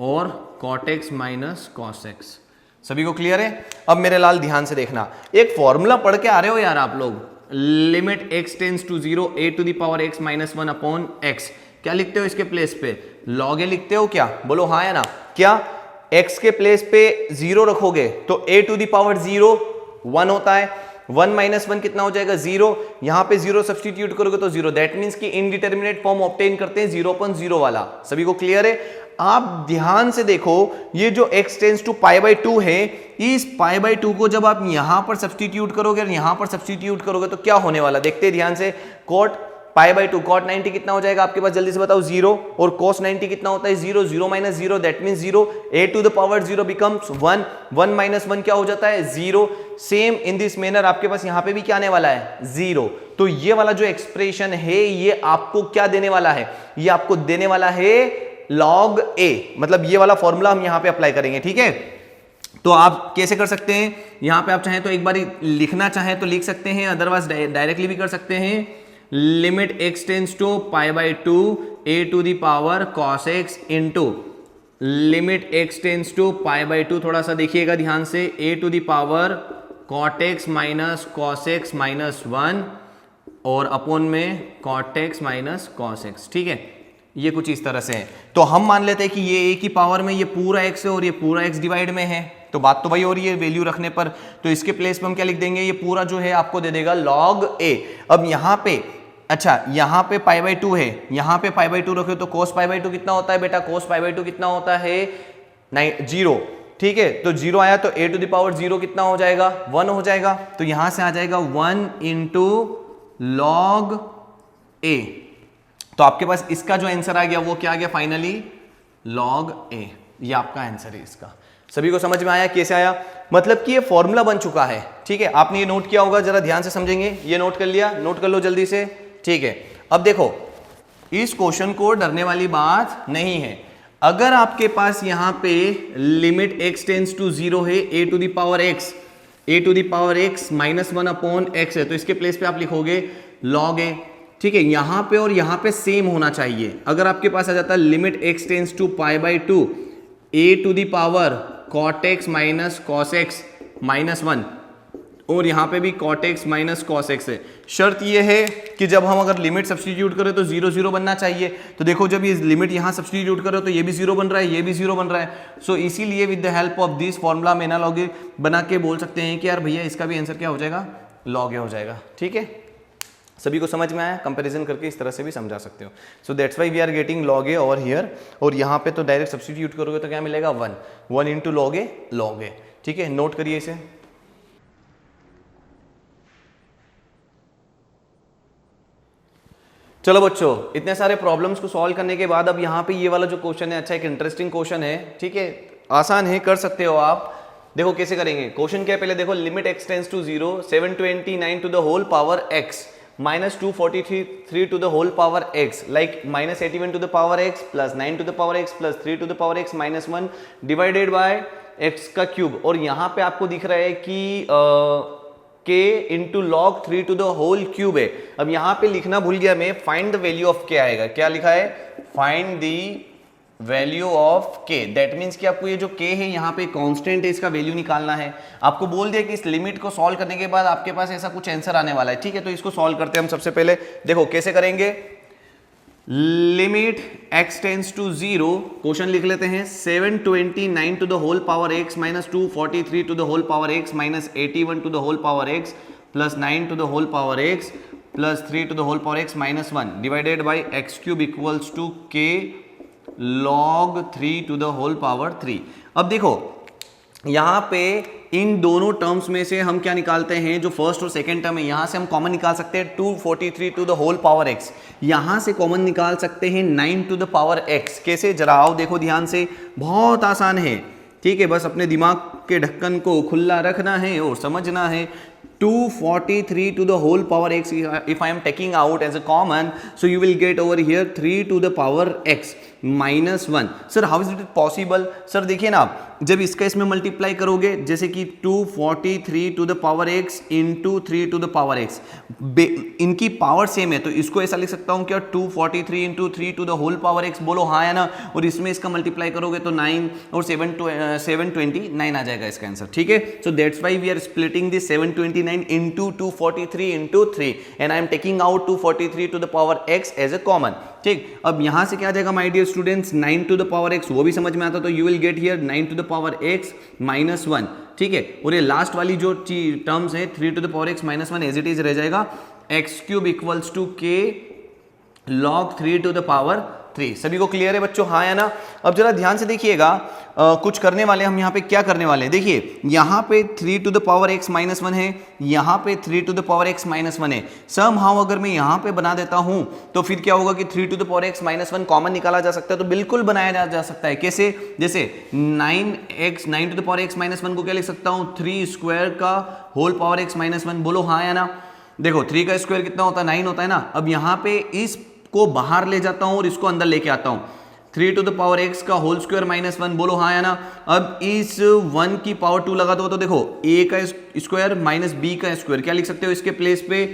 और cot x minus cos x। सभी को क्लियर है? अब मेरे लाल ध्यान से देखना, एक फॉर्मूला पढ़ के आ रहे हो यार आप लोग, limit x tends to 0 a to the power x minus 1 upon x। क्या लिखते हो इसके प्लेस पे? log a लिखते हो क्या? बोलो हाँ या ना? क्या x के प्लेस पे 0 रखोगे तो a टू द पावर 0 1 होता है, 1 माइनस 1 कितना हो जाएगा? 0। यहां पे 0 सब्स्टिट्यूट करोगे तो 0। दैट मीन्स कि इनडिटर्मिनेट फॉर्म ऑब्टेन करते हैं 0/0 वाला। सभी को क्लियर है? आप ध्यान से देखो, ये जो x टेंस टू π/2 है, इस π/2 को जब आप यहां पर सब्स्टिट्यूट करोगे और यहां पर सब्स्टिट्यूट करोगे तो क्या होने वाला? देखते हैं ध्यान से। cot π/2 cot 90 कितना हो जाएगा आपके पास? जल्दी से बताओ। 0 और cos 90 कितना होता है? 0, 0 minus 0 that means 0, a to the power 0 becomes 1, 1 minus 1 क्या हो जाता है? 0। सेम इन दिस मैनर आपके पास यहां पे भी क्या आने वाला है? 0। तो ये वाला जो एक्सप्रेशन है ये आपको क्या देने वाला है? ये आपको देने वाला है log a, मतलब ये वाला फॉर्मूला हम यहां पे अप्लाई करेंगे, ठीक है? तो आप कैसे कर सकते हैं? यहां पे आप चाहें तो एक बार लिखना चाहें तो लिख सकते हैं, अदरवाइज डायरेक्टली भी कर सकते हैं। Limit x tends to π/2 a to the power cos x into limit x tends to π/2, थोड़ा सा देखिएगा ध्यान से, a to the power cot x minus cos x minus 1 और अपॉन में cot x minus cos x। ठीक है, ये कुछ इस तरह से है। तो हम मान लेते हैं कि ये a की पावर में ये पूरा x है और ये पूरा x डिवाइड में है, तो बात तो वही हो रही है वैल्यू रखने पर। तो इसके प्लेस पे हम क्या लिख देंगे? ये पूरा जो है आपको दे देगा log a। अब यहाँ पे, अच्छा यहाँ पे π/2 है, यहाँ पे π/2 रखे तो cos π/2 कितना होता है बेटा? cos π/2 कितना होता है? 0। ठीक है, तो 0 आया तो a टू द पावर 0 कितना हो जाएगा? 1 हो जाएगा। तो यहां से आ जाएगा 1 इंटू log a। तो आपके पास इसका जो आंसर आ गया वो क्या आ गया फाइनली? log a। ये आपका आंसर है इसका। सभी को समझ में आया कैसे आया? मतलब कि ये फॉर्मूला बन चुका है, ठीक है? आपने ये नोट किया होगा, जरा ध्यान से समझेंगे। ये नोट कर लिया? नोट कर लो जल्दी से, ठीक है? अब देखो, इस क्वेश्चन को डरने वाली बात नहीं है। अगर आपके पास यहां पे लिमिट x टेंस टू 0 है, a to the power x minus 1 upon x है, तो इसके प्लेस पे आप लिखोगे log a। ठीक है, यहां पे और यहां पे सेम होना चाहिए। अगर आपके पास आ जाता है limit x tends to π/2 a to the power cot x minus cos x minus 1, और यहाँ पे भी cot x minus cos x है। शर्त ये है कि जब हम अगर लिमिट सब्सटीट्यूट करें तो 0 0 बनना चाहिए। तो देखो जब ये लिमिट यहाँ सब्सटीट्यूट करो तो ये भी 0 बन रहा है, ये भी 0 बन रहा है। सो इसीलिए with the help of this formula हम एनालॉगी बना के बोल सकते हैं कि यार भैया इसका भी आंसर क्या हो जाएगा, log a हो जाएगा। ठीक है, सभी को समझ में आया? कंपैरिजन करके इस तरह से भी समझा सकते हो। So that's why we are getting log a over here. और यहाँ पे तो डायरेक्ट सब्सटीट्यूट करोगे तो क्या मिलेगा, 1 इंटू log a। ठीक है, नोट करिए इसे। चलो बच्चों, इतने सारे प्रॉब्लम्स को सॉल्व करने के बाद अब यहाँ पे ये वाला जो क्वेश्चन है, अच्छा एक इंटरेस्टिंग क्वेश्चन है। ठीक है, आसान है, कर सकते हो आप। देखो कैसे करेंगे। क्वेश्चन क्या है, पहले देखो, limit x tends to 0, 729 to the whole power x minus 243 to the whole power x, like minus 81 to the power x plus 9 to the power x plus 3 to the power x minus 1 divided by x का क्यूब। और यहाँ पे आपको दिख रहा है कि k into log 3 to the whole cube है। अब यहाँ पे लिखना भूल गया मैं, find the value of k आएगा। क्या लिखा है, find the value of k। That means कि आपको ये जो k है यहाँ पे कांस्टेंट है, इसका वैल्यू निकालना है। आपको बोल दिया कि इस लिमिट को सॉल्व करने के बाद आपके पास ऐसा कुछ आंसर आने वाला है। ठीक है, तो इसको सॉल्व करते हैं हम। सबसे पहले देखो कैसे करेंगे। Limit x tends to 0, question लिख लेते हैं, 729 to the whole power x minus 243 to the whole power x minus 81 to the whole power x plus 9 to the whole power x plus 3 to the whole power x minus 1 divided by x cube equals to k log 3 to the whole power 3। अब देखो यहाँ पे इन दोनों टर्म्स में से हम क्या निकालते हैं, जो फर्स्ट और सेकंड टर्म है यहाँ से हम कॉमन निकाल सकते हैं 243 to the whole power x। यहाँ से कॉमन निकाल सकते हैं 9 टू द पावर x। कैसे, जरा आओ देखो ध्यान से, बहुत आसान है। ठीक है, बस अपने दिमाग के ढक्कन को खुला रखना है और समझना है। 243 to the whole power x, if I am taking out as a common, so you will get over here 3 to the power x minus 1। Sir how is it possible? Sir देखिए ना, आप जब इसका इसमें मल्टीप्लाई करोगे, जैसे कि 243 to the power x into 3 to the power x, इनकी पावर सेम है, तो इसको ऐसा लिख सकता हूँ क्या, 243 into 3 to the whole power x। बोलो हाँ है ना। और इसमें इसका मल्टीप्लाई करोगे तो 9 और 729 आ जाएगा इसका आंसर। ठीक है, so that's why we are splitting this 729 into 243 into 3 and I am taking out 243 to the power x as a common। ठीक, अब यहां से क्या आ जाएगा my dear students, 9 to the power x, वो भी समझ में आता, तो you will get here 9 to the power x minus 1। ठीक है, और ये लास्ट वाली जो टर्म्स है 3 to the power x minus 1 as it is रह जाएगा। x cube equals to k log 3 to the power 3। सभी को क्लियर है बच्चों, हाँ या ना? अब जरा ध्यान से देखिएगा, कुछ करने वाले हम यहाँ पे क्या करने वाले हैं। देखिए यहाँ पे 3 to the power x minus 1 है, यहाँ पे 3 to the power x minus 1 है। समहाउ अगर मैं यहाँ पे बना देता हूँ तो फिर क्या होगा कि 3 to the power x minus 1 common निकाला जा सकता है, तो बिल्कुल बनाया जा सकता है। कैसे, जैसे 9 to the power x minus 1 को क्या लिख सकता हूँ, 3 स्क्वायर का होल पावर x माइनस 1। बोलो हाँ या ना? देखो 3 का स्क्वायर कितना होता है, 9 होता है ना। अब यहाँ पे इस को बाहर ले जाता हूं और इसको अंदर लेके आता हूं, 3 टू द पावर x का होल स्क्वायर माइनस 1। बोलो हाँ या ना? अब इस 1 की पावर 2 लगा दो तो देखो a का स्क्वायर माइनस b का स्क्वायर, क्या लिख सकते हो इसके प्लेस पे,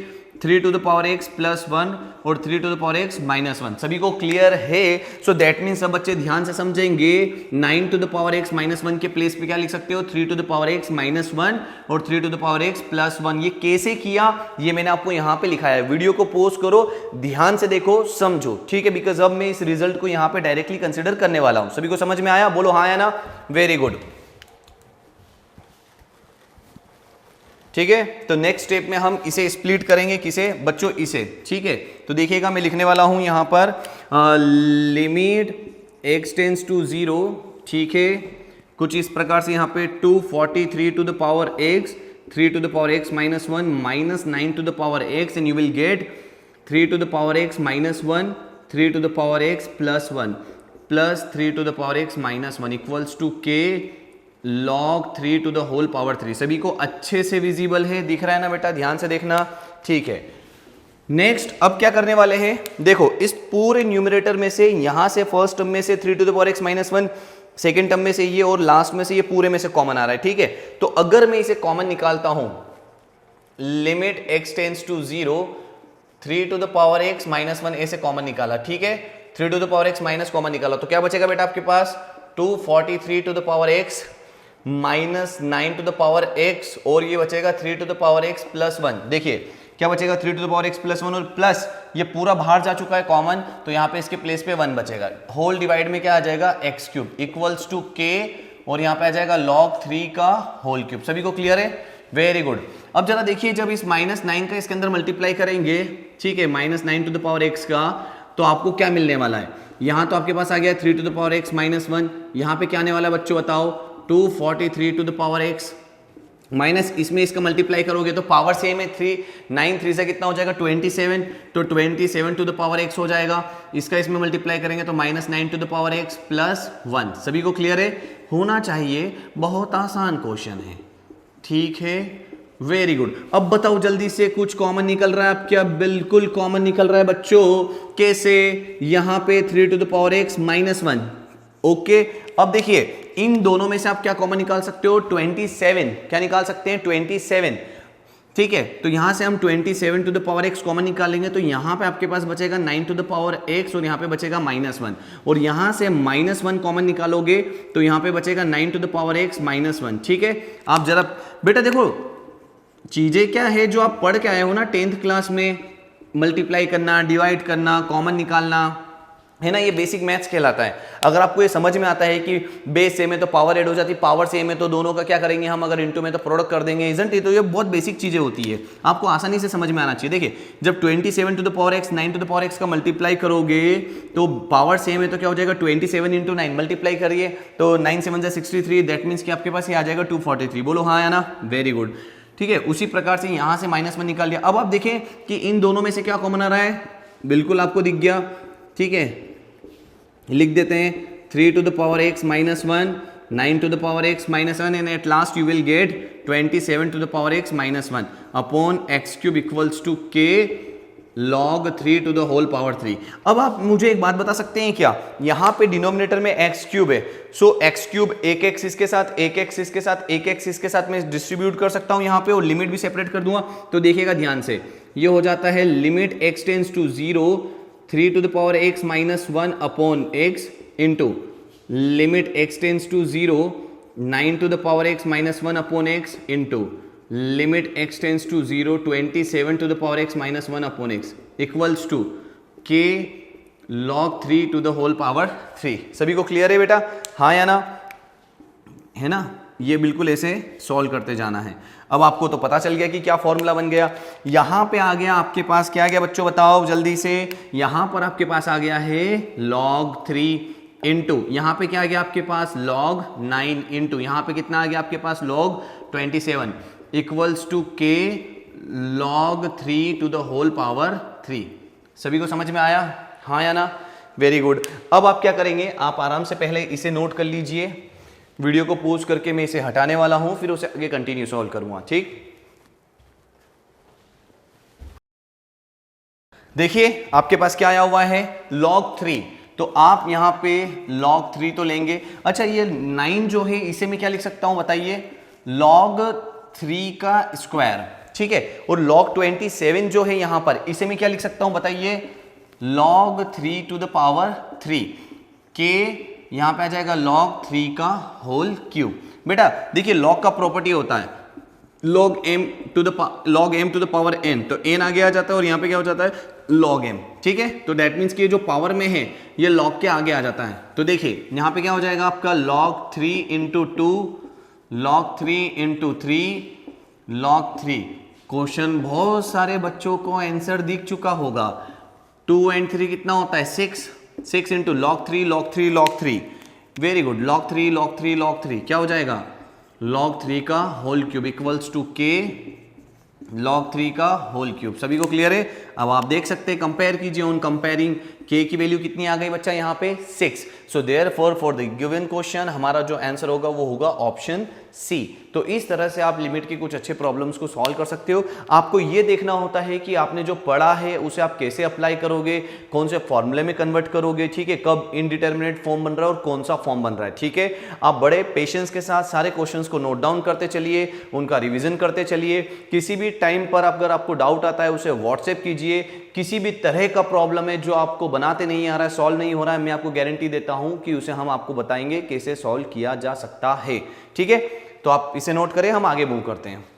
3 to the power x plus 1 और 3 to the power x minus 1। सभी को क्लियर है? सो दैट मीन्स सब बच्चे ध्यान से समझेंगे, 9 to the power x minus 1 के प्लेस पे क्या लिख सकते हो, 3 to the power x minus 1 और 3 to the power x plus 1। ये कैसे किया, ये मैंने आपको यहाँ पे लिखा है। वीडियो को पॉज करो, ध्यान से देखो, समझो। ठीक है, बिकॉज अब मैं इस रिजल्ट को यहाँ पे डायरेक्टली कंसिडर करने वाला हूँ। सभी को समझ में आया? बोलो हाँ या ना? Very good. ठीक है, तो नेक्स्ट स्टेप में हम इसे स्प्लिट करेंगे, किसे बच्चों, इसे। ठीक है, तो देखिएगा मैं लिखने वाला हूं यहां पर लिमिट x टेंड्स टू 0। ठीक है, कुछ इस प्रकार से यहाँ पे 243 to the power x, 3 to the power x minus 1 minus 9 to the power x, and you will get 3 to the power x minus 1, 3 to the power x plus 1 plus 3 to the power x minus 1 equals to k log 3 to the whole power 3। सभी को अच्छे से विजिबल है, दिख रहा है ना बेटा? ध्यान से देखना। ठीक है, नेक्स्ट अब क्या करने वाले हैं, देखो इस पूरे न्यूमरेटर में से, यहां से फर्स्ट टर्म में से 3 to the power x minus 1, second term में से ये और लास्ट में से ये पूरे में से कॉमन आ रहा है। ठीक है, तो अगर मैं इसे कॉमन निकालता हूं, limit x tends to 0, 3 to the power x minus 1 ऐसे कॉमन निकाला। ठीक है, 3 to the power x minus common निकाला, तो क्या बचेगा बेटा आपके पास, 243 to the power x minus 9 to the power x और ये बचेगा 3 to the power x plus 1। देखिए क्या बचेगा, 3 to the power x plus 1 और प्लस ये पूरा बाहर जा चुका है कॉमन, तो यहाँ पे इसके प्लेस पे 1 बचेगा। होल डिवाइड में क्या आ जाएगा, x cube equals to k और यहाँ पे आ जाएगा log 3 का होल क्यूब। सभी को क्लियर है, वेरी गुड। अब जरा देखिए जब इस -9 का इसके अंदर मल्टीप्लाई करेंगे, ठीक है, -9 टू द पावर x का, तो आपको क्या मिलने वाला है, यहाँ तो आपके पास आ गया 3 to the power x minus 1, यहाँ पे क्या आने वाला है बच्चों बताओ, 243 to the power x minus इसमें इसका मल्टीप्लाई करोगे तो पावर सेम है, 3 9 3 से कितना हो जाएगा 27, तो 27 टू द पावर x हो जाएगा। इसका इसमें मल्टीप्लाई करेंगे तो -9 to the power x plus 1। सभी को क्लियर है, होना चाहिए, बहुत आसान क्वेश्चन है, ठीक है, वेरी गुड। अब बताओ जल्दी से, कुछ कॉमन निकल रहा है आप क्या, बिल्कुल कॉमन निकल रहा है बच्चों, कैसे, यहां पे 3 to the power x minus 1, okay. अब देखिए इन दोनों में से आप क्या कॉमन निकाल सकते हो, 27, क्या निकाल सकते हैं 27, ठीक है, तो यहां से हम 27 to the power x common निकालेंगे तो यहां पे आपके पास बचेगा 9 टू द पावर x और यहां पे बचेगा -1, और यहां से -1 कॉमन निकालोगे तो यहां पे बचेगा 9 टू द पावर x -1, ठीक है। आप जरा बेटा देखो चीजें क्या है जो आप पढ़ के आए हो ना 10th क्लास में, मल्टीप्लाई करना, डिवाइड करना, कॉमन निकालना, है ना, ये बेसिक मैथ्स कहलाता है। अगर आपको ये समझ में आता है कि बेस सेम है तो पावर ऐड हो जाती है, पावर सेम है तो दोनों का क्या करेंगे हम, अगर इनटू में तो प्रोडक्ट कर देंगे, इजंट इट, तो ये बहुत बेसिक चीजें होती है, आपको आसानी से समझ में आना चाहिए। देखिए जब 27 to the power x 9 to the power x का मल्टीप्लाई करोगे तो पावर सेम है तो क्या हो जाएगा 27 इंटू 9 मल्टीप्लाई करिए तो 9 7 63, दैट मीन्स कि आपके पास ये आ जाएगा 243। बोलो हाँ या ना, वेरी गुड, ठीक है। उसी प्रकार से यहां से -1 निकाल लिया। अब आप देखें कि इन दोनों में से क्या कॉमन आ रहा है, बिल्कुल आपको दिख गया, ठीक है, लिख देते हैं 3 to the power x -1, 9 to the power x -1 and at last you will get 27 to the power x -1 upon x cube equals to k log 3 to the whole power 3। अब आप मुझे एक बात बता सकते हैं क्या, यहां पे डिनोमिनेटर में x क्यूब है, सो x क्यूब एक x इसके साथ, एक x इसके साथ, एक x इसके साथ मैं डिस्ट्रीब्यूट कर सकता हूं यहां पे और लिमिट भी सेपरेट कर दूंगा। तो देखिएगा ध्यान से, ये हो जाता है limit x tends to 0 3 to the power x -1 upon x into limit x tends to 0 9 to the power x -1 upon x into limit x tends to 0 27 to the power x -1 upon x equals to k log 3 to the whole power 3। सभी को क्लियर है बेटा, हाँ या ना, है ना, ये बिल्कुल ऐसे सॉल्व करते जाना है। अब आपको तो पता चल गया कि क्या फॉर्मूला बन गया, यहां पे आ गया आपके पास, क्या आ गया बच्चों बताओ जल्दी से, यहां पर आपके पास आ गया है log 3 इंटू, यहां पे क्या आ गया आपके पास log 9 इंटू, यहां पे कितना आ गया आपके पास log 27 equals to k log 3 to the whole power 3। सभी को समझ में आया, हाँ या ना, वेरी गुड। अब आप क्या करेंगे, आप आराम से पहले इसे नोट कर लीजिए, वीडियो को पॉज करके मैं इसे हटाने वाला हूं, फिर उसे आगे कंटिन्यू सॉल्व करूंगा, ठीक। देखिए आपके पास क्या आया हुआ है log 3, तो आप यहां पे log 3 तो लेंगे। अच्छा ये 9 जो है इसे मैं क्या लिख सकता हूं बताइए, log 3 का स्क्वायर, ठीक है, और log 27 जो है यहां पर इसे मैं क्या लिख सकता हूं बताइए, log 3 टू द पावर 3, के यहां पे आ जाएगा log 3 का होल क्यूब। बेटा देखिए log का प्रॉपर्टी होता है log m to the power n, तो n आगे आ जाता है और यहां पे क्या हो जाता है log m, ठीक है, तो दैट मीन्स कि जो पावर में है ये log के आगे आ जाता है। तो देखिए यहां पे क्या हो जाएगा आपका log 3 into 2 log 3 into 3 log 3। Question बहुत सारे बच्चों को आंसर दिख चुका होगा, 2 and 3 कितना होता है 6 into log 3, very good, log 3 क्या हो जाएगा log 3 का whole cube equals to k log 3 का होल क्यूब। सभी को क्लियर है। अब आप देख सकते हैं, कंपेयर कीजिए, ऑन कंपेयरिंग k की वैल्यू कितनी आ गई बच्चा यहाँ पे 6। So therefore for the given question हमारा जो आंसर होगा वो होगा ऑप्शन सी। तो इस तरह से आप लिमिट की कुछ अच्छे प्रॉब्लम्स को सॉल्व कर सकते हो। आपको ये देखना होता है कि आपने जो पढ़ा है उसे आप कैसे अप्लाई करोगे, कौन से फॉर्मूले में कन्वर्ट करोगे, ठीक है, कब इनडिटर्मिनेट फॉर्म बन रहा है और कौन सा फॉर्म बन रहा है, ठीक है। आप बड़े पेशेंस के साथ सारे क्वेश्चंस को नोट डाउन करते चलिए, उनका रिविजन करते चलिए। किसी भी टाइम पर अगर आपको डाउट आता है उसे व्हाट्सएप कीजिए। कीजिए। किसी भी तरह का प्रॉब्लम है जो आपको बनाते नहीं आ रहा है, सॉल्व नहीं हो रहा है, मैं आपको गारंटी देता हूं कि उसे हम आपको बताएंगे कैसे सॉल्व किया जा सकता है। ठीक है, तो आप इसे नोट करें, हम आगे मूव करते हैं।